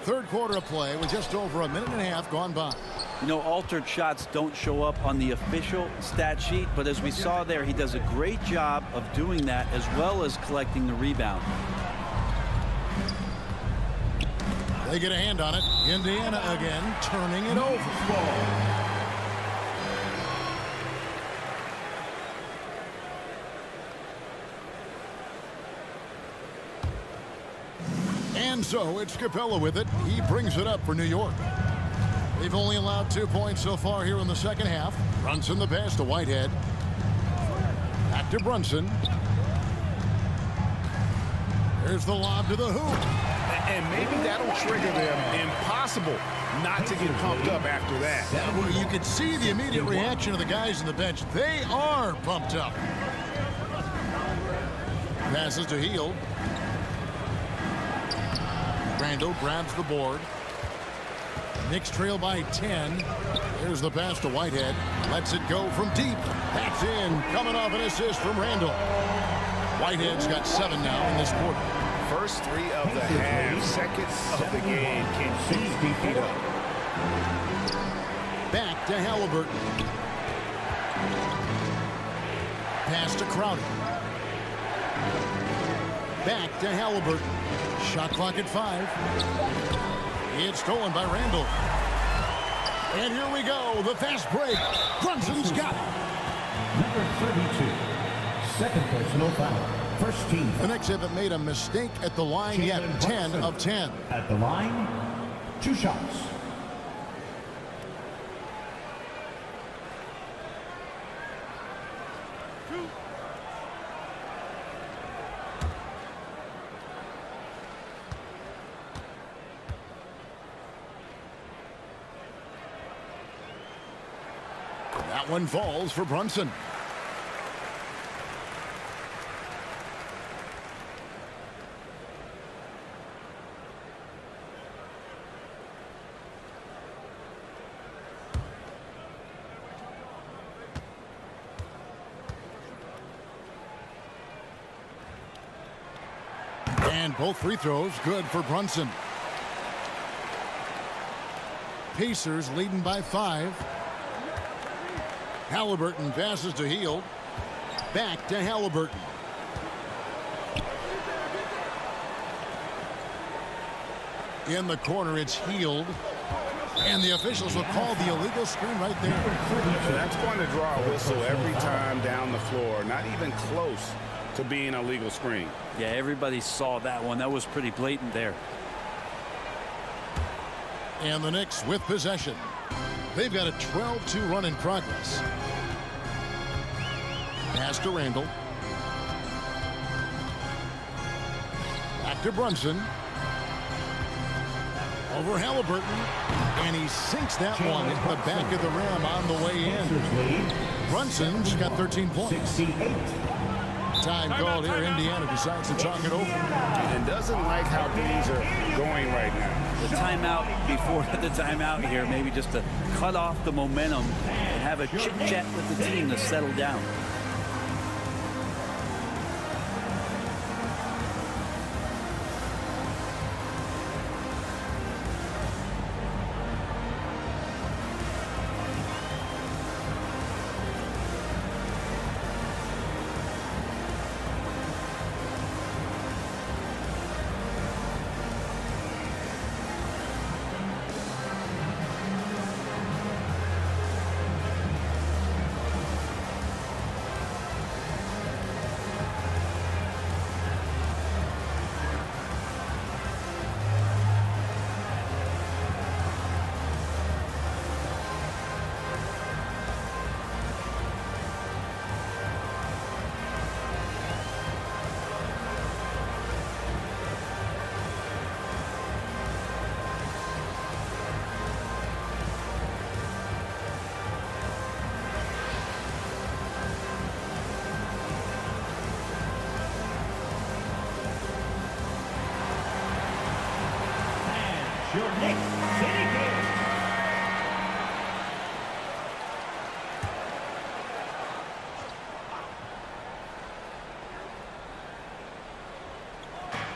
A: Third quarter of play with just over a minute and a half gone by.
B: You know, altered shots don't show up on the official stat sheet, but as we saw there, he does a great job of doing that as well as collecting the rebound.
A: They get a hand on it. Indiana again turning it over. And so it's Capella with it. He brings it up for New York. They've only allowed 2 points so far here in the second half. Brunson the pass to Whitehead. Back to Brunson. There's the lob to the hoop.
C: And maybe that'll trigger them. Impossible not to get pumped up after that.
A: Well, you can see the immediate reaction of the guys on the bench. They are pumped up. Passes to Hield. Randall grabs the board. Knicks trail by 10. There's the pass to Whitehead. Lets it go from deep. That's in. Coming off an assist from Randall. Whitehead's got 7 now in this quarter.
C: First 3 of the half. Seconds of the game. Can 60 feet up.
A: Back to Halliburton. Pass to Crowder. Back to Halliburton. Shot clock at 5. It's stolen by Randall. And here we go. The fast break. Brunson's got it.
E: Number 32. Second personal foul. First team.
A: The Knicks haven't made a mistake at the line yet. 10 of 10.
E: At the line, 2 shots.
A: That one falls for Brunson. And both free throws good for Brunson. Pacers leading by 5. Halliburton passes to Hield. Back to Halliburton. In the corner, it's Hield. And the officials will call the illegal screen right there.
C: So that's going to draw a whistle every time down the floor. Not even close to being a legal screen.
B: Yeah, everybody saw that one. That was pretty blatant there.
A: And the Knicks with possession. They've got a 12-2 run in progress. Pass to Randall. Back to Brunson. Over Halliburton. And he sinks that one into the back of the rim on the way in. Brunson's got 13 points. Time called here. Indiana decides to talk it over.
C: And doesn't like how things are going right now.
B: The timeout before the timeout here, maybe just to cut off the momentum and have a chit-chat with the team to settle down.
E: Your Knicks City King.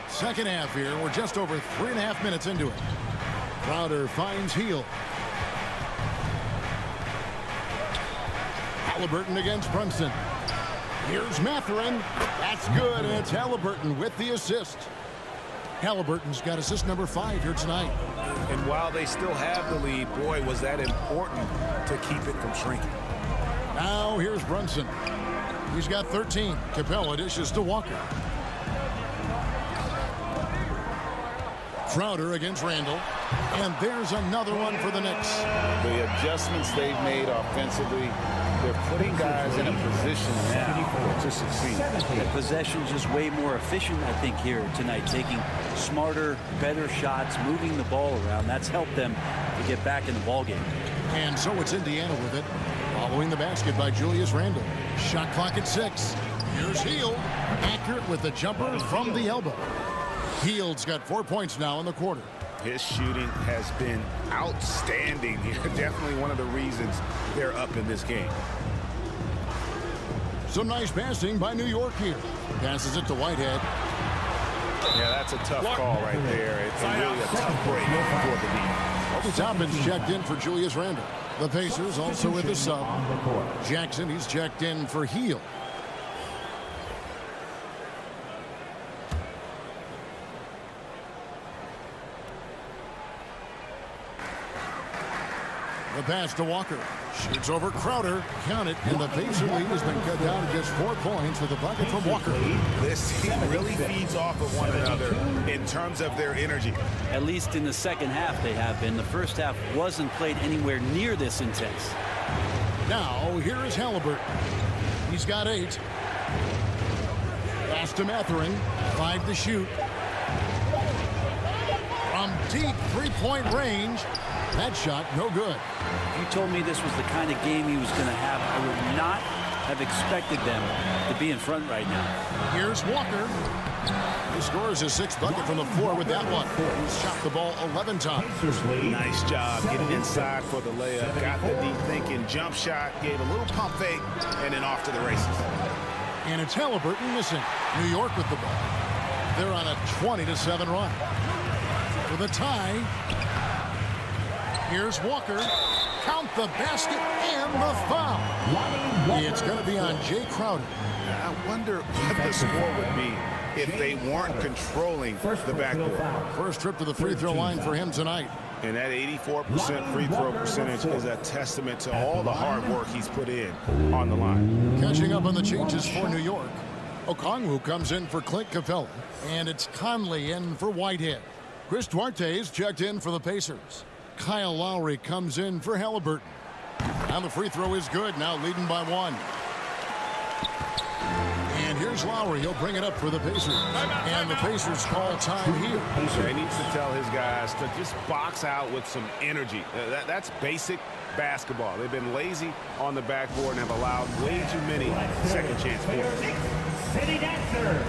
A: Second half here. We're just over 3.5 minutes into it. Crowder finds Hield. Halliburton against Brunson. Here's Mathurin. That's good, and it's Halliburton with the assist. Halliburton's got assist number 5 here tonight.
C: And while they still have the lead, boy, was that important to keep it from shrinking.
A: Now here's Brunson. He's got 13. Capella dishes to Walker. Crowder against Randall. And there's another one for the Knicks.
D: The adjustments they've made offensively, they're putting guys in a position now to succeed.
B: The possession's just way more efficient, I think, here tonight. Taking smarter, better shots, moving the ball around. That's helped them to get back in the ballgame.
A: And so it's Indiana with it. Following the basket by Julius Randle. Shot clock at 6. Here's Hield. Accurate with the jumper from the elbow. Hield's got 4 points now in the quarter.
C: His shooting has been outstanding here. Definitely one of the reasons they're up in this game.
A: Some nice passing by New York here. Passes it to Whitehead.
C: Yeah, that's a tough call right there. It's really a tough break for the defense.
A: Toppin's checked in for Julius Randle. The Pacers also with the sub. Jackson, he's checked in for Hield. The pass to Walker. Shoots over Crowder. Count it. And the Pacer lead has been cut down to just 4 points with a bucket from Walker.
C: This team really feeds off of one another in terms of their energy.
B: At least in the second half they have been. The first half wasn't played anywhere near this intense.
A: Now, here is Halliburton. He's got 8. Pass to Mathurin. 5 to shoot. From deep three-point range. That shot, no good.
B: If you told me this was the kind of game he was going to have, I would not have expected them to be in front right now.
A: Here's Walker. He scores his 6th bucket from the floor with that one. He's shot the ball 11 times.
C: Nice job getting inside for the layup. Got the deep thinking jump shot, gave a little pump fake, and then off to the races.
A: And it's Halliburton missing. New York with the ball. They're on a 20-7 run. For the tie. Here's Walker. Count the basket and the foul. It's going to be on Jay Crowder.
C: I wonder what the score would be if they weren't controlling the backcourt.
A: First trip to the free throw line for him tonight.
C: And that 84% free throw percentage is a testament to all the hard work he's put in on the line.
A: Catching up on the changes for New York. Okongwu comes in for Clint Capella. And it's Conley in for Whitehead. Chris Duarte's checked in for the Pacers. Kyle Lowry comes in for Halliburton. Now the free throw is good, now leading by 1. And here's Lowry. He'll bring it up for the Pacers. And the Pacers call time here.
C: He needs to tell his guys to just box out with some energy. That's basic basketball. They've been lazy on the backboard and have allowed way too many second chance points.
E: City Dancer.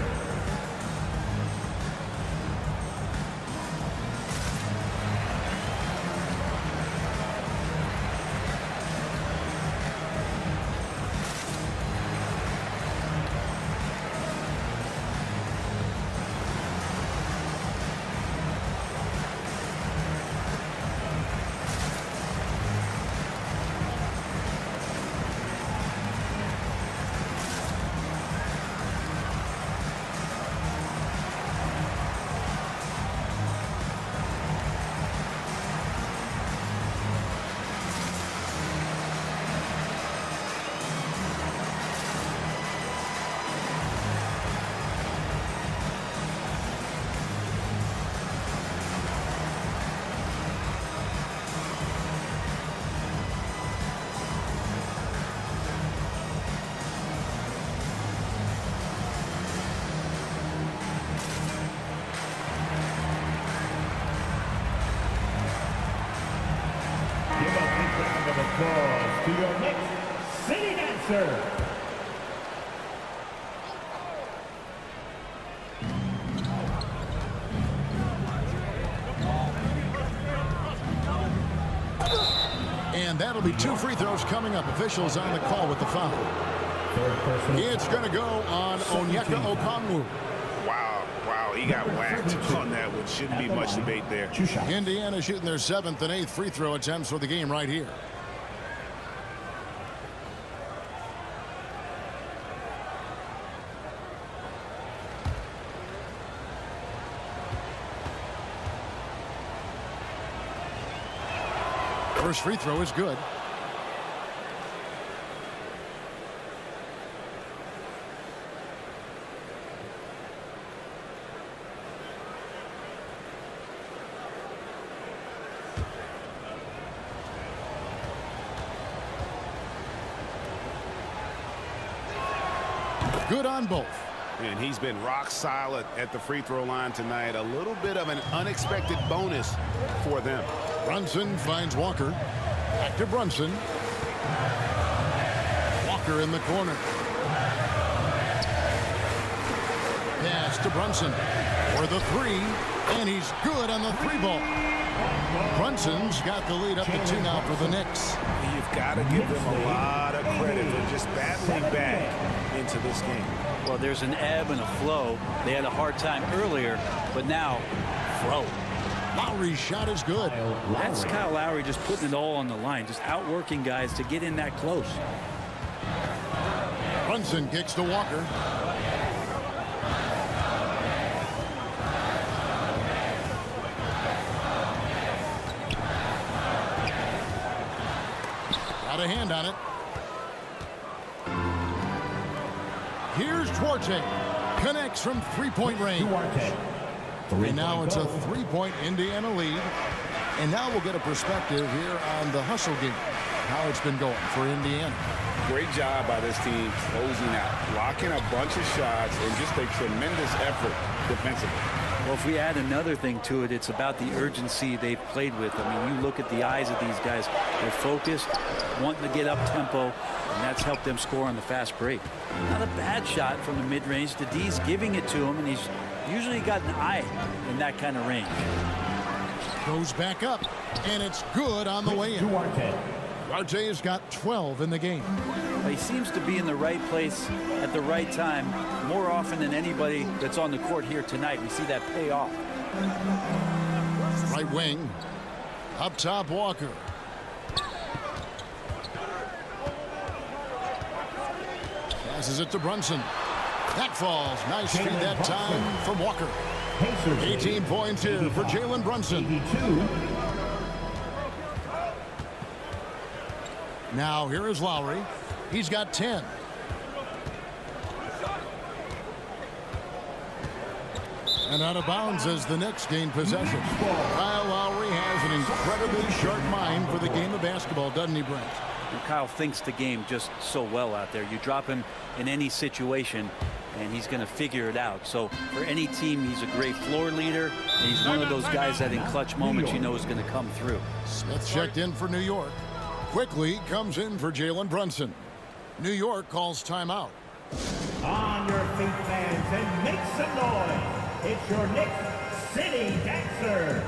E: To your next City Dancer.
A: And that'll be 2 free throws coming up. Officials on the call with the foul. It's going to go on Onyeka Okongwu.
C: Wow, he got whacked on that one. Shouldn't be much debate there.
A: Indiana shooting their 7th and 8th free throw attempts for the game right here. First free throw is good. Good on both.
C: And he's been rock solid at the free throw line tonight. A little bit of an unexpected bonus for them.
A: Brunson finds Walker. Back to Brunson. Walker in the corner. Pass to Brunson for the 3. And he's good on the 3 ball. Brunson's got the lead up to 2 now for the Knicks.
C: You've got to give them a lot of credit for just battling back into this game.
B: Well, there's an ebb and a flow. They had a hard time earlier, but now, flow.
A: Lowry's shot is good.
B: That's Kyle Lowry just putting it all on the line, just outworking guys to get in that close.
A: Brunson kicks to Walker. Got a hand on it. Here's Duarte. Connects from 3-point range. And now it's a 3-point Indiana lead. And now we'll get a perspective here on the hustle game. How it's been going for Indiana.
D: Great job by this team closing out, blocking a bunch of shots, and just a tremendous effort defensively.
B: Well, if we add another thing to it, it's about the urgency they've played with. I mean, you look at the eyes of these guys. They're focused, wanting to get up tempo, and that's helped them score on the fast break. Not a bad shot from the mid-range. The D's giving it to him, and he's usually got an eye in that kind of range.
A: Goes back up, and it's good on the way in. Duarte has got 12 in the game.
B: He seems to be in the right place at the right time more often than anybody that's on the court here tonight. We see that pay off.
A: Right wing. Up top, Walker. Passes it to Brunson. That falls. Nice feed that time from Walker. 18 points here for Jalen Brunson. Now here is Lowry. He's got 10. And out of bounds as the Knicks gain possession. Kyle Lowry has an incredibly sharp mind for the game of basketball, doesn't he, Brent?
B: And Kyle thinks the game just so well out there. You drop him in any situation, and he's going to figure it out. So for any team, he's a great floor leader. And he's one of those guys that in clutch moments you know is going to come through.
A: Smith checked in for New York. Quickly comes in for Jalen Brunson. New York calls timeout.
E: On your feet, fans, and make some noise. It's your Knicks City Dancer.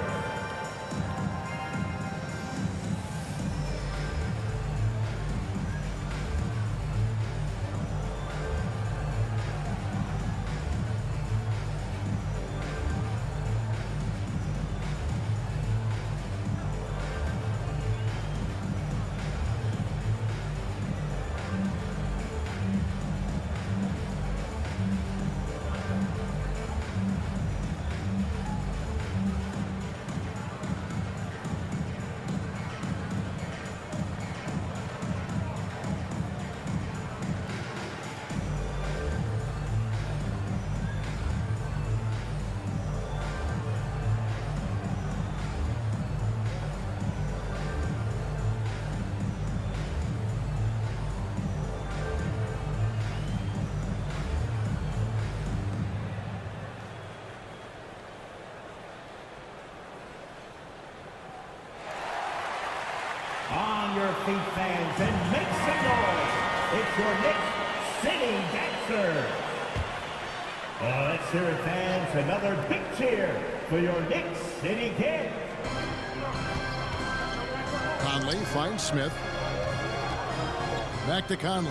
E: On your feet, fans, and make some noise. It's your Knicks City Dancer. Let's hear it, fans. Another big cheer for your Knicks City Kid.
A: Conley finds Smith. Back to Conley.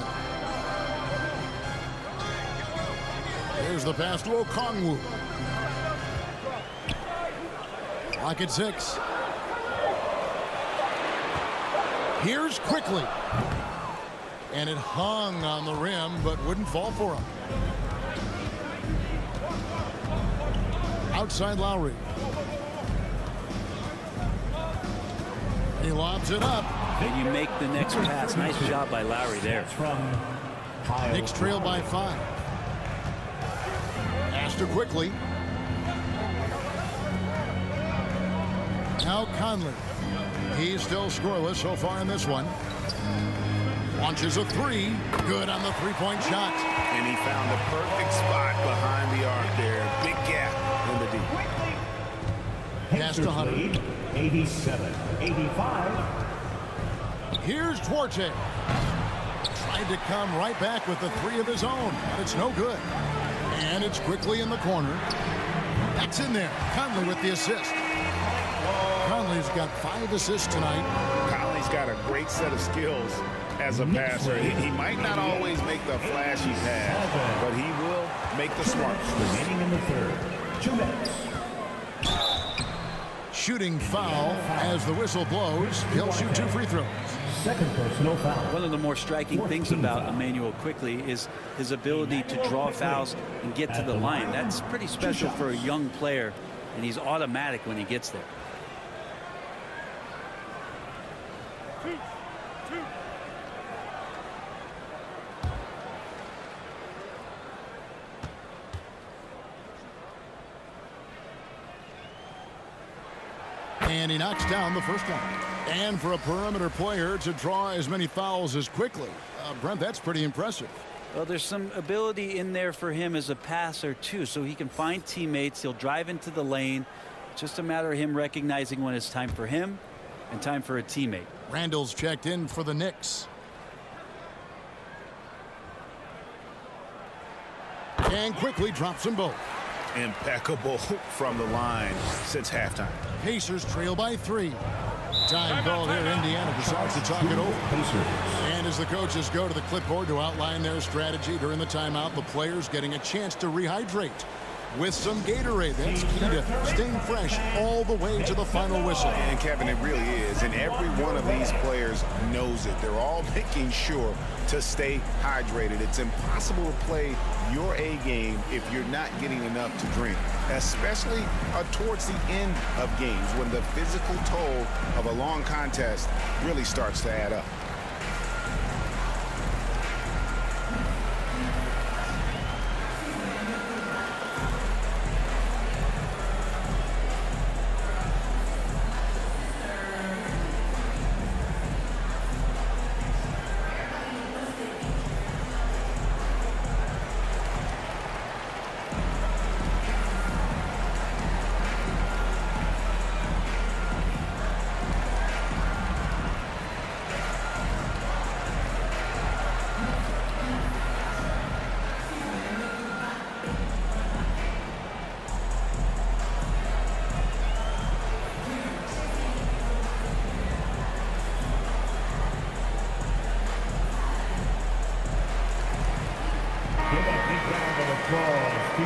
A: Here's the pass to Okongwu. Clock at 6. Here's Quickly. And it hung on the rim, but wouldn't fall for him. Outside Lowry. He lobs it up.
B: And you make the next pass. Nice job by Lowry there.
A: Knicks trail by 5. Pass to Quickly. Now Conley. He's still scoreless so far in this one. Launches a 3. Good on the three-point shot.
C: And he found the perfect spot behind the arc there. Big gap in the D.
A: Pass to Hunter.
E: 87-85.
A: Here's Duarte. Tried to come right back with the 3 of his own, but it's no good. And it's Quickly in the corner. That's in there. Conley with the assist. Conley's got 5 assists tonight.
C: Conley's got a great set of skills as a passer. He might not always make the flashy pass, but he will make the smart ones.
E: Remaining in the third. 2 minutes.
A: Shooting foul as the whistle blows. He'll shoot 2 free throws.
E: Second personal foul.
B: One of the more striking things about Emmanuel Quickly is his ability to draw fouls and get to the line. That's pretty special for a young player, and he's automatic when he gets there.
A: And he knocks down the first one. And for a perimeter player to draw as many fouls as Quickly, Brent, that's pretty impressive.
B: Well, there's some ability in there for him as a passer, too, so he can find teammates. He'll drive into the lane. It's just a matter of him recognizing when it's time for him and time for a teammate.
A: Randall's checked in for the Knicks. And Quickly drops them both.
C: Impeccable from the line since halftime.
A: Pacers trail by 3. Time called here. Indiana decides to talk it over. And as the coaches go to the clipboard to outline their strategy during the timeout, the players getting a chance to rehydrate with some Gatorade. That's key to staying fresh all the way to the final whistle.
C: And Kevin, it really is. And every one of these players knows it. They're all making sure to stay hydrated. It's impossible to play your A game if you're not getting enough to drink, especially towards the end of games when the physical toll of a long contest really starts to add up.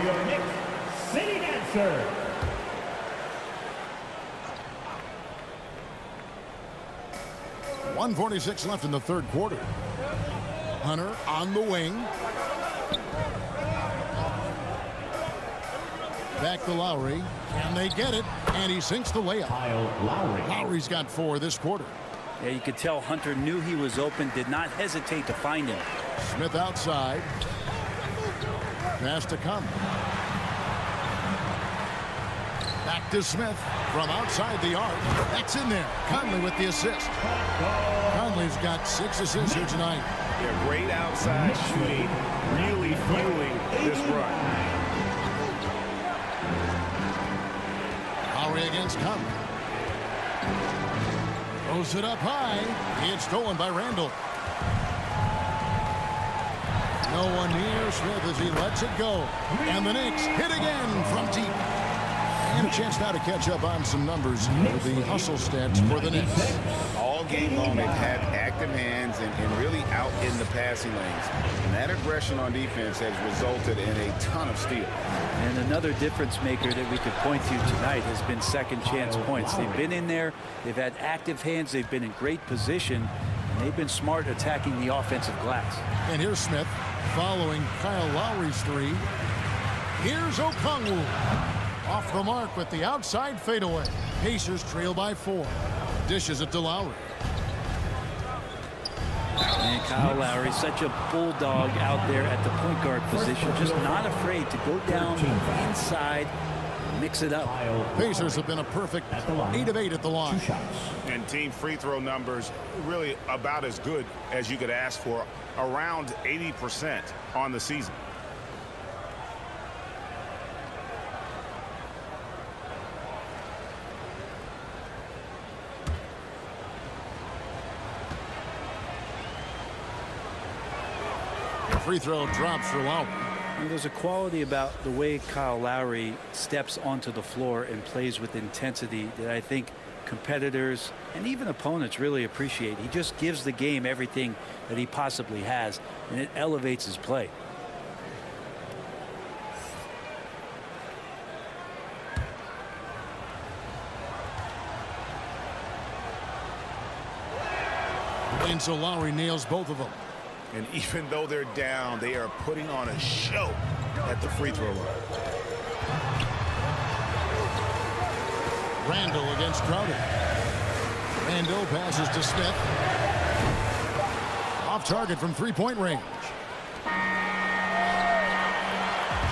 E: your Knicks City Dancer.
A: .146 left in the third quarter. Hunter on the wing. Back to Lowry. And they get it. And he sinks the layup.
E: Kyle Lowry.
A: Lowry's got 4 this quarter.
B: Yeah, you could tell Hunter knew he was open, did not hesitate to find him.
A: Smith outside. Pass to come. Back to Smith from outside the arc. That's in there. Conley with the assist. Conley's got 6 assists here tonight.
C: Yeah, great outside shooting, really fueling this run.
A: Lowry against Conley. Throws it up high. It's stolen by Randall. No one near Smith as he lets it go. And the Knicks hit again from deep. And a chance now to catch up on some numbers with the hustle stats for the Knicks.
D: All game long, they've had active hands and really out in the passing lanes. And that aggression on defense has resulted in a ton of steals.
B: And another difference maker that we could point to tonight has been second chance points. They've been in there. They've had active hands. They've been in great position. And they've been smart attacking the offensive glass.
A: And here's Smith following Kyle Lowry's 3. Here's Okongwu. Off the mark with the outside fadeaway. Pacers trail by 4. Dishes it to Lowry.
B: And Kyle Lowry, such a bulldog out there at the point guard position, just not afraid to go down inside, mix it up.
A: Pacers have been a perfect 8 of 8 at the line.
C: And team free throw numbers really about as good as you could ask for, around 80% on the season.
A: Free throw drops for Lowry.
B: And there's a quality about the way Kyle Lowry steps onto the floor and plays with intensity that I think competitors and even opponents really appreciate. He just gives the game everything that he possibly has, and it elevates his play.
A: And so Lowry nails both of them.
C: And even though they're down, they are putting on a show at the free throw line.
A: Randall against Crowder. Randall passes to Smith. Off target from three-point range.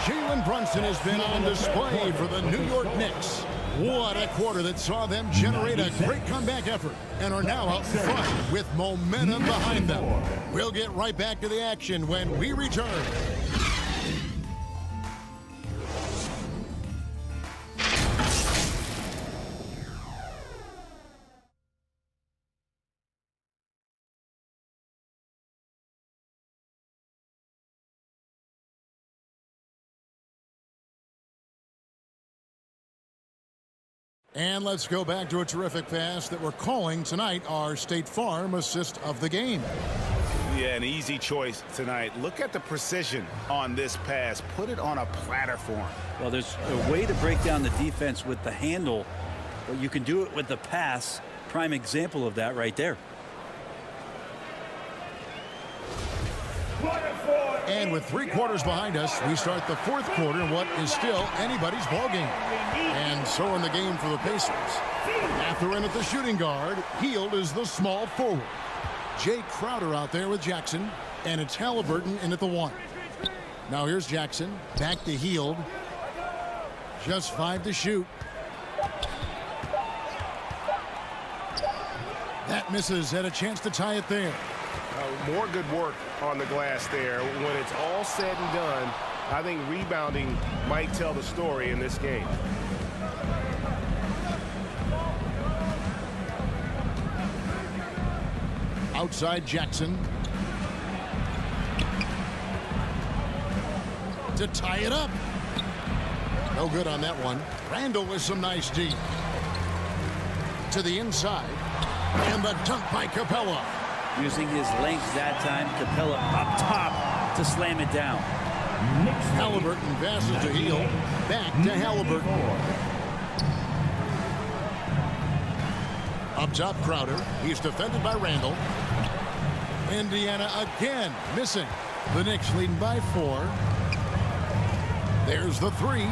A: Jalen Brunson has been on display for the New York Knicks. What a quarter that saw them generate a great comeback effort and are now out front with momentum behind them. We'll get right back to the action when we return. And let's go back to a terrific pass that we're calling tonight our State Farm assist of the game.
C: Yeah, an easy choice tonight. Look at the precision on this pass. Put it on a platter for him.
B: Well, there's a way to break down the defense with the handle, but you can do it with the pass. Prime example of that right there.
A: And with 3 quarters behind us, we start the 4th quarter in what is still anybody's ball game. And so in the game for the Pacers. Mathurin at the shooting guard. Hield is the small forward. Jay Crowder out there with Jackson. And it's Halliburton in at the 1. Now here's Jackson. Back to Hield. Just 5 to shoot. That misses. Had a chance to tie it there.
C: More good work on the glass there. When it's all said and done, I think rebounding might tell the story in this game.
A: Outside Jackson. To tie it up. No good on that one. Randall with some nice D. To the inside. And the dunk by Capella.
B: Using his length that time, Capella up top to slam it down.
A: Halliburton passes to Hield. Back to Halliburton. Up top, Crowder. He's defended by Randall. Indiana again missing. The Knicks leading by 4. There's the 3.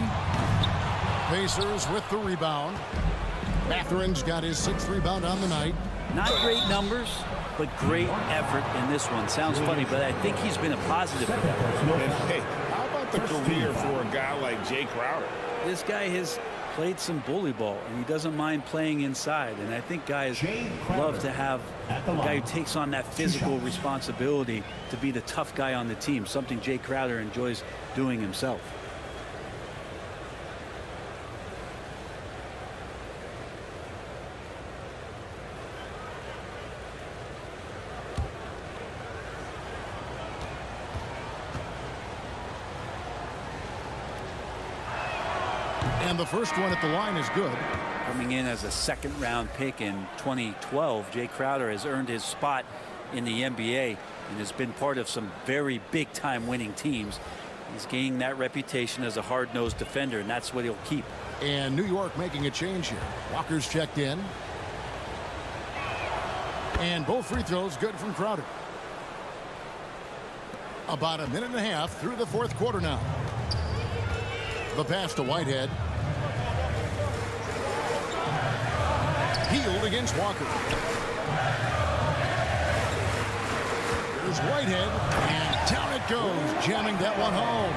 A: Pacers with the rebound. Mathurin's got his 6th rebound on the night.
B: Not great numbers, but great effort in this one. Sounds funny, but I think he's been a positive for them.
D: And hey, how about the career for a guy like Jay Crowder?
B: This guy has played some bully ball, and he doesn't mind playing inside. And I think guys love to have a guy who takes on that physical responsibility to be the tough guy on the team, something Jay Crowder enjoys doing himself.
A: And the first one at the line is good.
B: Coming in as a 2nd-round pick in 2012, Jay Crowder has earned his spot in the NBA and has been part of some very big-time winning teams. He's gaining that reputation as a hard-nosed defender, and that's what he'll keep.
A: And New York making a change here. Walker's checked in. And both free throws good from Crowder. About a minute and a half through the 4th quarter now. The pass to Whitehead. Hield against Walker. There's Whitehead, and down it goes, jamming that one home.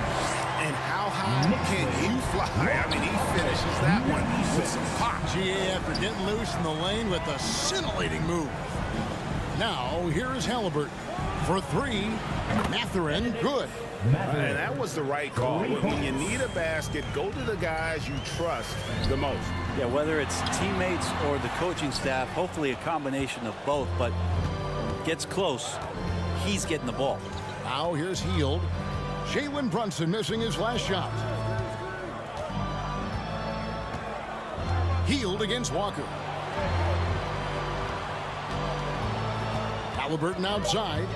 C: And how high can you fly? I mean, he finishes that one with some pop.
A: GA after getting loose in the lane with a scintillating move. Now, here is Halliburton for 3. Mathurin, good.
C: And that was the right call. When you need a basket, go to the guys you trust the most.
B: Yeah, whether it's teammates or the coaching staff, hopefully a combination of both, but gets close, he's getting the ball.
A: Now here's Hield. Jalen Brunson missing his last shot. Hield against Walker. Halliburton outside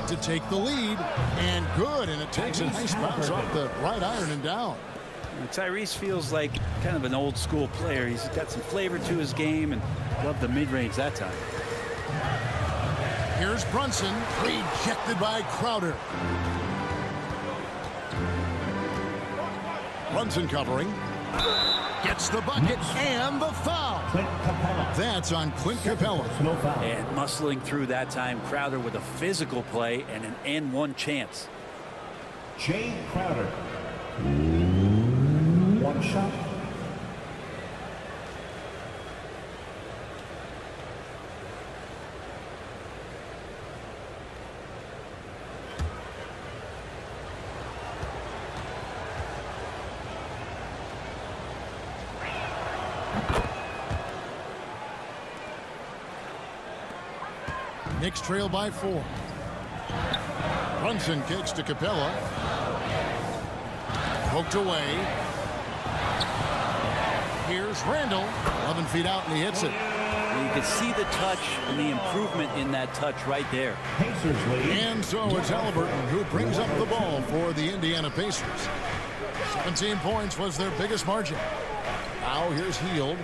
A: to take the lead, and good, and it takes a nice bounce off the right iron and down.
B: Tyrese feels like kind of an old school player. He's got some flavor to his game and loved the mid-range that time.
A: Here's Brunson, rejected by Crowder. Brunson covering. Gets the bucket and the foul. That's on Clint Capella.
B: And muscling through that time, Crowder with a physical play and an N1 chance.
E: Jay Crowder. One shot.
A: Knicks trail by 4. Brunson kicks to Capella. Poked away. Here's Randall. 11 feet out, and he hits it.
B: You can see the touch and the improvement in that touch right there.
E: Pacers lead.
A: And so it's Halliburton who brings up the ball for the Indiana Pacers. 17 points was their biggest margin. Now here's Hield.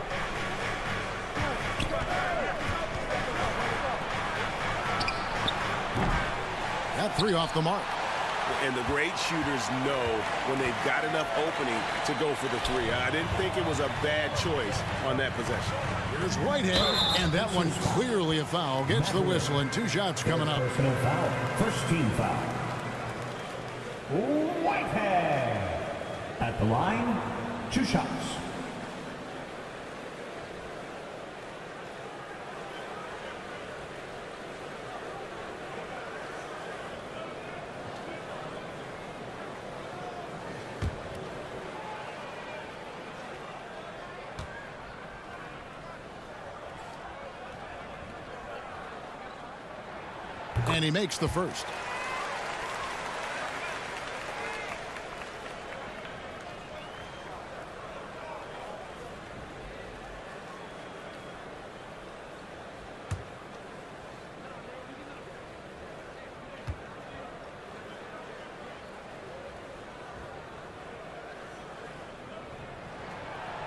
A: That 3 off the mark.
C: And the great shooters know when they've got enough opening to go for the 3. I didn't think it was a bad choice on that possession.
A: Here's Whitehead, and that one clearly a foul. Gets the whistle, and 2 shots coming up.
E: Personal foul. First team foul. Whitehead. At the line, 2 shots.
A: And he makes the first.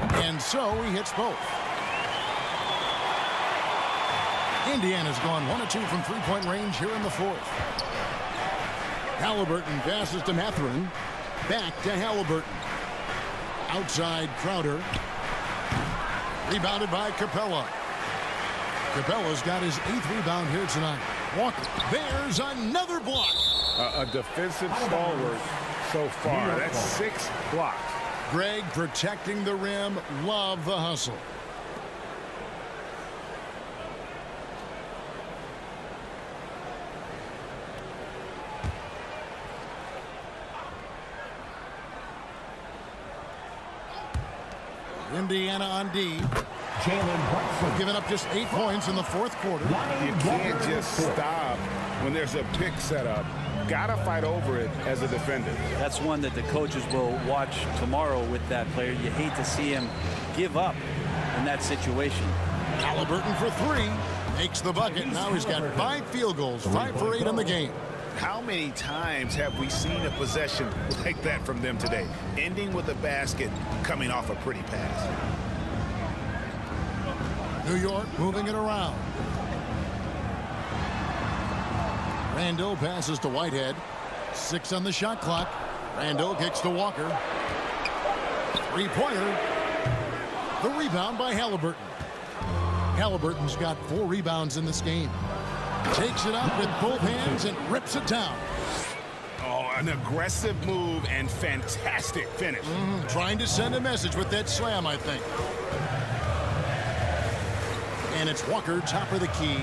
A: And so he hits both. Indiana's gone 1 of 2 from three-point range here in the fourth. Halliburton passes to Mathurin. Back to Halliburton. Outside Crowder. Rebounded by Capella. Capella's got his 8th rebound here tonight. Walker. There's another block.
C: A defensive stalwart so far. That's 6 blocks.
A: Greg protecting the rim. Love the hustle. Indiana on D.
E: Jalen Brunson.
A: Giving up just 8 points in the fourth quarter.
C: You can't just stop when there's a pick set up. Gotta fight over it as a defender.
B: That's one that the coaches will watch tomorrow with that player. You hate to see him give up in that situation.
A: Halliburton for 3. Makes the bucket. Now he's got 5 field goals. 5 for 8 in the game.
C: How many times have we seen a possession like that from them today? Ending with a basket, coming off a pretty pass.
A: New York moving it around. Randall passes to Whitehead. 6 on the shot clock. Randall kicks to Walker. 3-pointer. The rebound by Halliburton. Halliburton's got 4 rebounds in this game. Takes it up with both hands and rips it down.
C: Oh, an aggressive move and fantastic finish.
A: Trying to send a message with that slam, I think. And it's Walker, top of the key.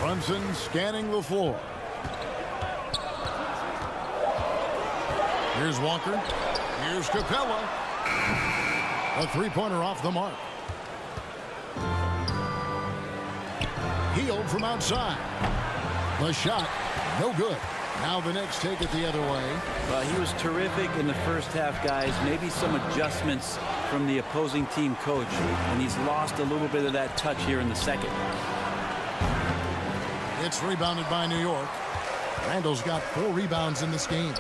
A: Brunson scanning the floor. Here's Walker. Here's Capella. A 3-pointer off the mark. Healed from outside. The shot, no good. Now the Knicks take it the other way.
B: Well, he was terrific in the first half, guys. Maybe some adjustments from the opposing team coach, and he's lost a little bit of that touch here in the second.
A: It's rebounded by New York. Randall's got 4 rebounds in this game.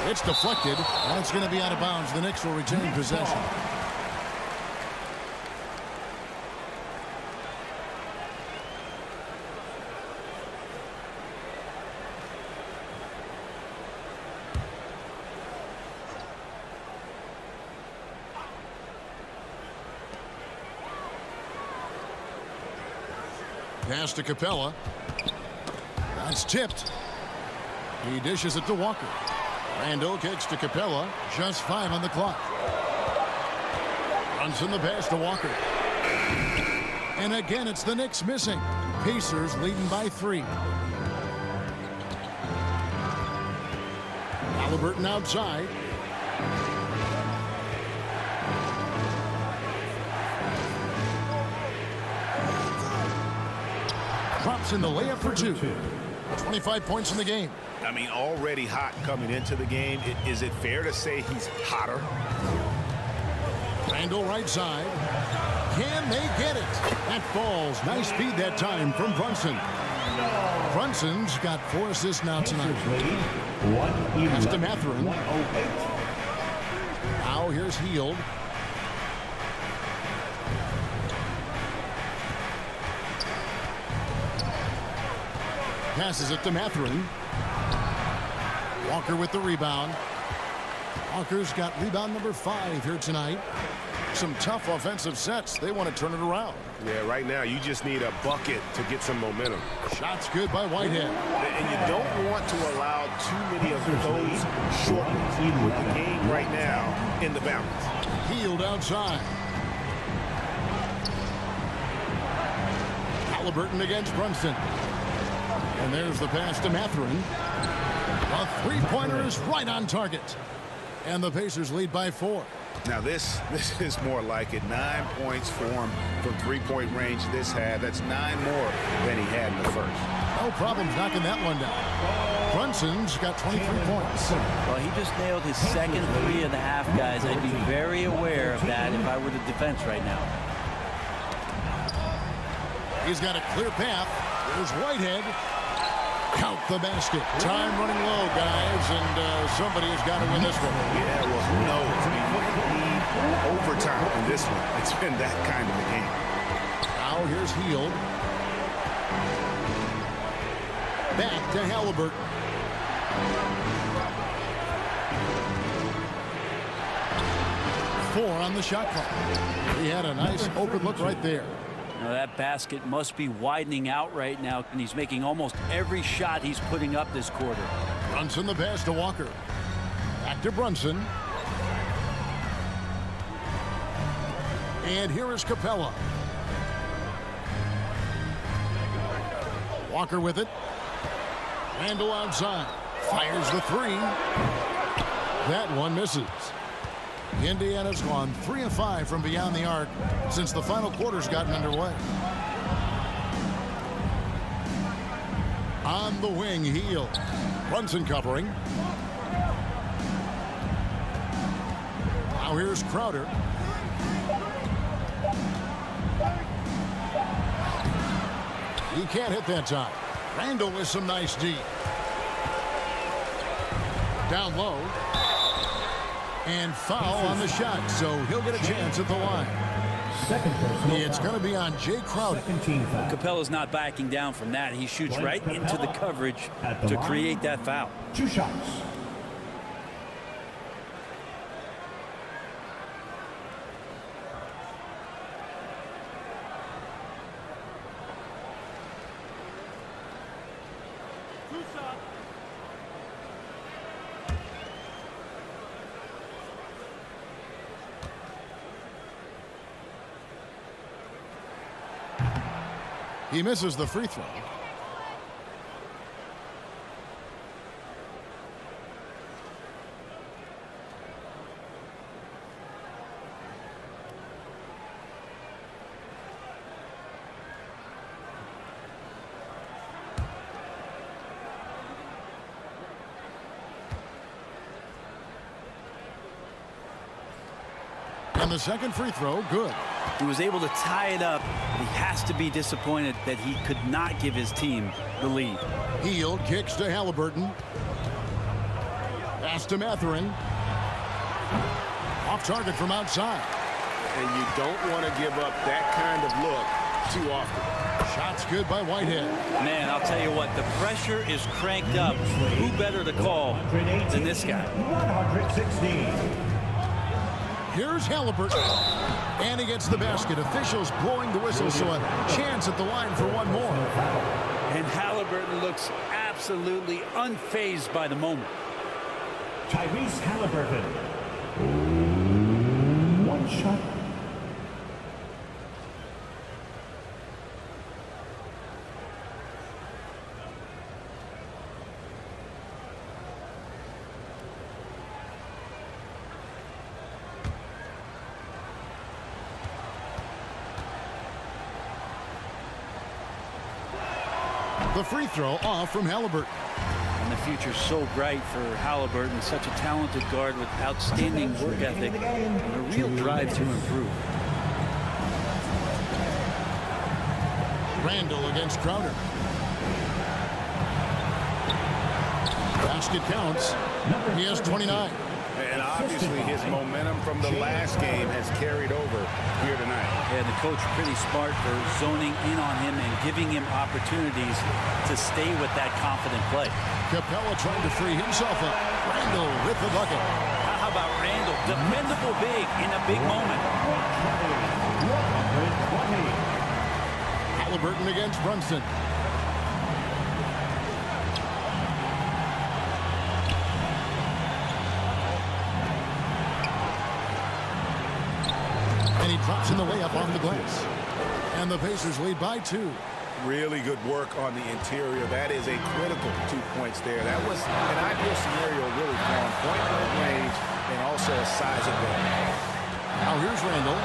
A: It's deflected. That's going to be out of bounds. The Knicks will retain possession. Pass to Capella. That's tipped. He dishes it to Walker. Randall kicks to Capella. Just 5 on the clock. Brunson the pass to Walker. And again, it's the Knicks missing. Pacers leading by 3. Halliburton outside. Drops in the layup for 2. 25 points in the game.
C: I mean, already hot coming into the game. Is it fair to say he's hotter?
A: Randall right side. Can they get it? That falls. Nice speed that time from Brunson. Brunson's got 4 assists now tonight. Pass to Mathurin. Now here's Heald. Passes it to Mathurin. Walker with the rebound. Walker's got rebound number 5 here tonight. Some tough offensive sets. They want to turn it around.
C: Yeah, right now you just need a bucket to get some momentum.
A: Shots good by Whitehead.
C: And you don't want to allow too many of those short ones. The game right now in the balance.
A: Heald outside. Halliburton against Brunson. And there's the pass to Mathurin. A 3-pointer is right on target. And the Pacers lead by 4.
C: Now this is more like it. 9 points for him from 3-point range this half. That's 9 more than he had in the first.
A: No problems knocking that one down. Brunson's got 23 points.
B: Well, he just nailed his second 3 of the half, guys. I'd be very aware of that if I were the defense right now.
A: He's got a clear path. There's Whitehead. Count the basket. Time running low, guys, and somebody has got to win this one.
C: Yeah, well, who knows? I mean, you can lead overtime in this one. It's been that kind of a game.
A: Now here's Hield. Back to Halliburton. Four on the shot clock. He had a nice open look right there.
B: Now that basket must be widening out right now, and he's making almost every shot he's putting up this quarter.
A: Brunson the pass to Walker. Back to Brunson. And here is Capella. Walker with it. Randall outside. Fires the three. That one misses. Indiana's gone 3 of 5 from beyond the arc since the final quarter's gotten underway. On the wing, Hield. Brunson covering. Now here's Crowder. He can't hit that time. Randall with some nice D. Down low. And foul on the shot, so he'll get a chance at the line. It's going to be on Jay Crowder.
B: Capella's not backing down from that. He shoots right into the coverage to create that foul.
E: 2 shots.
A: He misses the free throw. And the second free throw, good.
B: He was able to tie it up. He has to be disappointed that he could not give his team the lead.
A: Hield kicks to Halliburton. Pass to Mathurin. Off target from outside.
C: And you don't want to give up that kind of look too often.
A: Shots good by Whitehead.
B: Man, I'll tell you what, the pressure is cranked up. Who better to call than this guy?
E: 116.
A: Here's Halliburton. And he gets the basket. Officials blowing the whistle, so a chance at the line for one more.
B: And Halliburton looks absolutely unfazed by the moment.
E: Tyrese Halliburton. 1 shot.
A: The free throw off from Halliburton.
B: And the future's so bright for Halliburton, such a talented guard with outstanding work ethic and a real drive to improve.
A: Randall against Crowder. Basket counts. He has 29.
C: And obviously his momentum from the last game has carried over here tonight.
B: Yeah, the coach pretty smart for zoning in on him and giving him opportunities to stay with that confident play.
A: Capella trying to free himself up. Randall with the bucket.
B: How about Randall? Dependable big in a big moment.
E: 120.
A: Halliburton against Brunson. And he drops in the layup off the glass. And the Pacers lead by 2.
C: Really good work on the interior. That is a critical 2 points there. That was an ideal scenario really for him. Point blank range and also a size advantage.
A: Now here's Randall.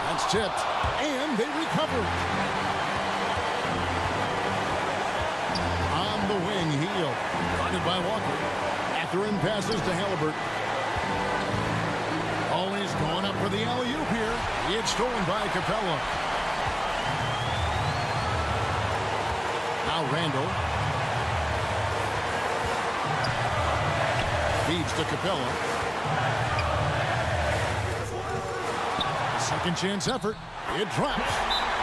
A: That's tipped. And they recover. On the wing, Hield. Guarded by Walker. Mathurin passes to Halliburton. Always going up for the alley-oop here. It's stolen by Capella. Now Randall. Feeds to Capella. Second chance effort. It drops.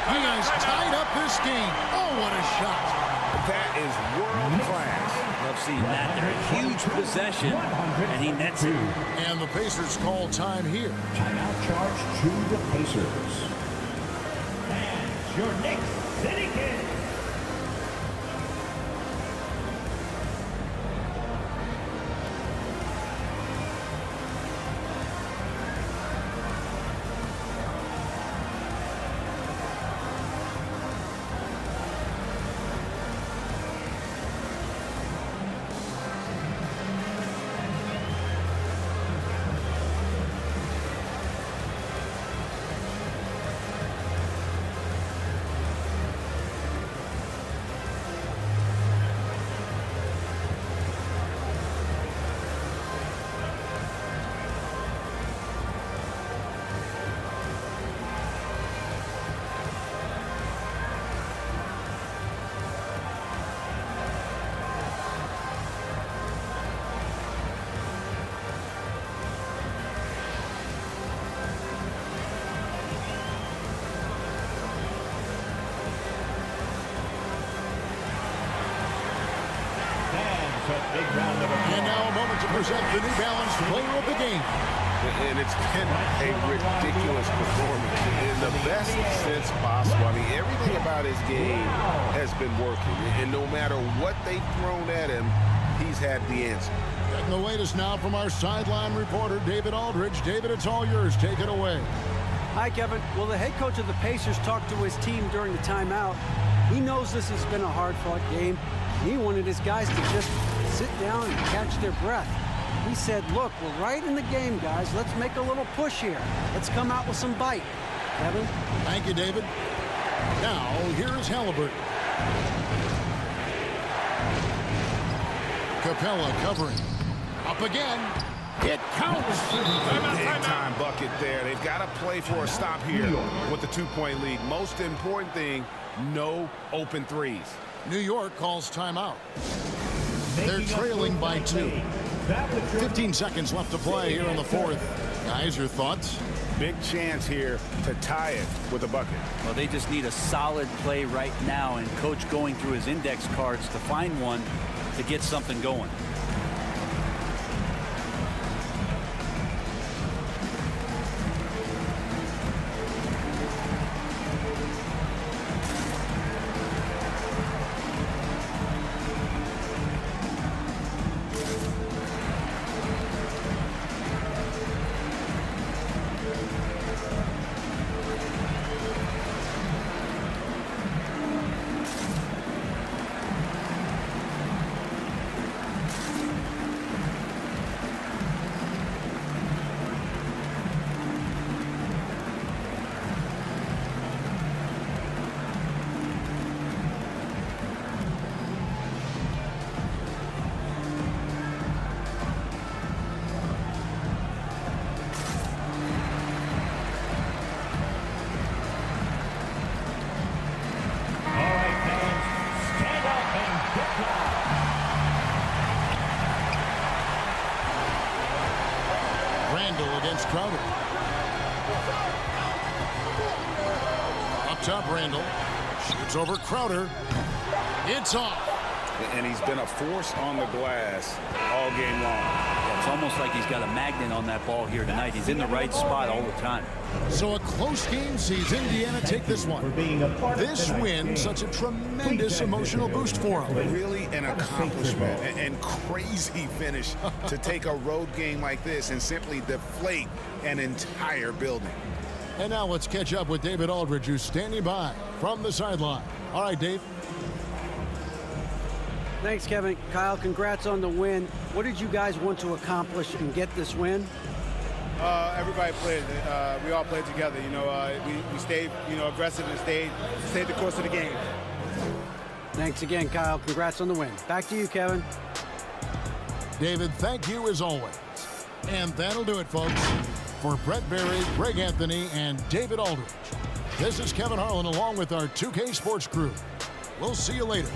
A: He has tied up this game. Oh, what a shot.
C: That is world class.
B: Love seeing that. They're a huge possession, and he nets it.
A: And the Pacers call time here.
E: Timeout charge to the Pacers. And your Knicks City Kings.
A: And now a moment to present the New Balance Player of the Game.
C: And it's been a ridiculous performance in the best sense possible. I mean, everything about his game has been working. And no matter what they've thrown at him, he's had the answer.
A: Getting the latest now from our sideline reporter, David Aldridge. David, it's all yours. Take it away.
B: Hi, Kevin. Well, the head coach of the Pacers talked to his team during the timeout. He knows this has been a hard-fought game. He wanted his guys to just sit down and catch their breath. He said, look, we're right in the game, guys. Let's make a little push here. Let's come out with some bite. Kevin?
A: Thank you, David. Now, here's Halliburton. Capella covering. Up again. It counts.
C: Big time bucket there. They've got to play for a stop here with the 2-point lead. Most important thing, no open threes.
A: New York calls timeout. They're trailing by 2. 15 seconds left to play here in the fourth. Guys, your thoughts?
C: Big chance here to tie it with a bucket.
B: Well, they just need a solid play right now, and Coach going through his index cards to find one to get something going.
A: Against Crowder. Up top, Randall. Shoots over Crowder. It's off.
D: And he's been a force on the glass all game long.
B: It's almost like he's got a magnet on that ball here tonight. He's in the right spot all the time.
A: So a close game sees Indiana take this one. This win, such a tremendous emotional boost for them.
C: Really an accomplishment and crazy finish to take a road game like this and simply deflate an entire building.
A: And now let's catch up with David Aldridge, who's standing by from the sideline. All right, Dave.
B: Thanks, Kevin. Kyle, congrats on the win. What did you guys want to accomplish and get this win?
G: Everybody played. We all played together. We stayed, aggressive and stayed the course of the game.
B: Thanks again, Kyle. Congrats on the win. Back to you, Kevin.
A: David, thank you as always. And that'll do it, folks. For Brett Berry, Greg Anthony, and David Aldridge, this is Kevin Harlan along with our 2K Sports crew. We'll see you later.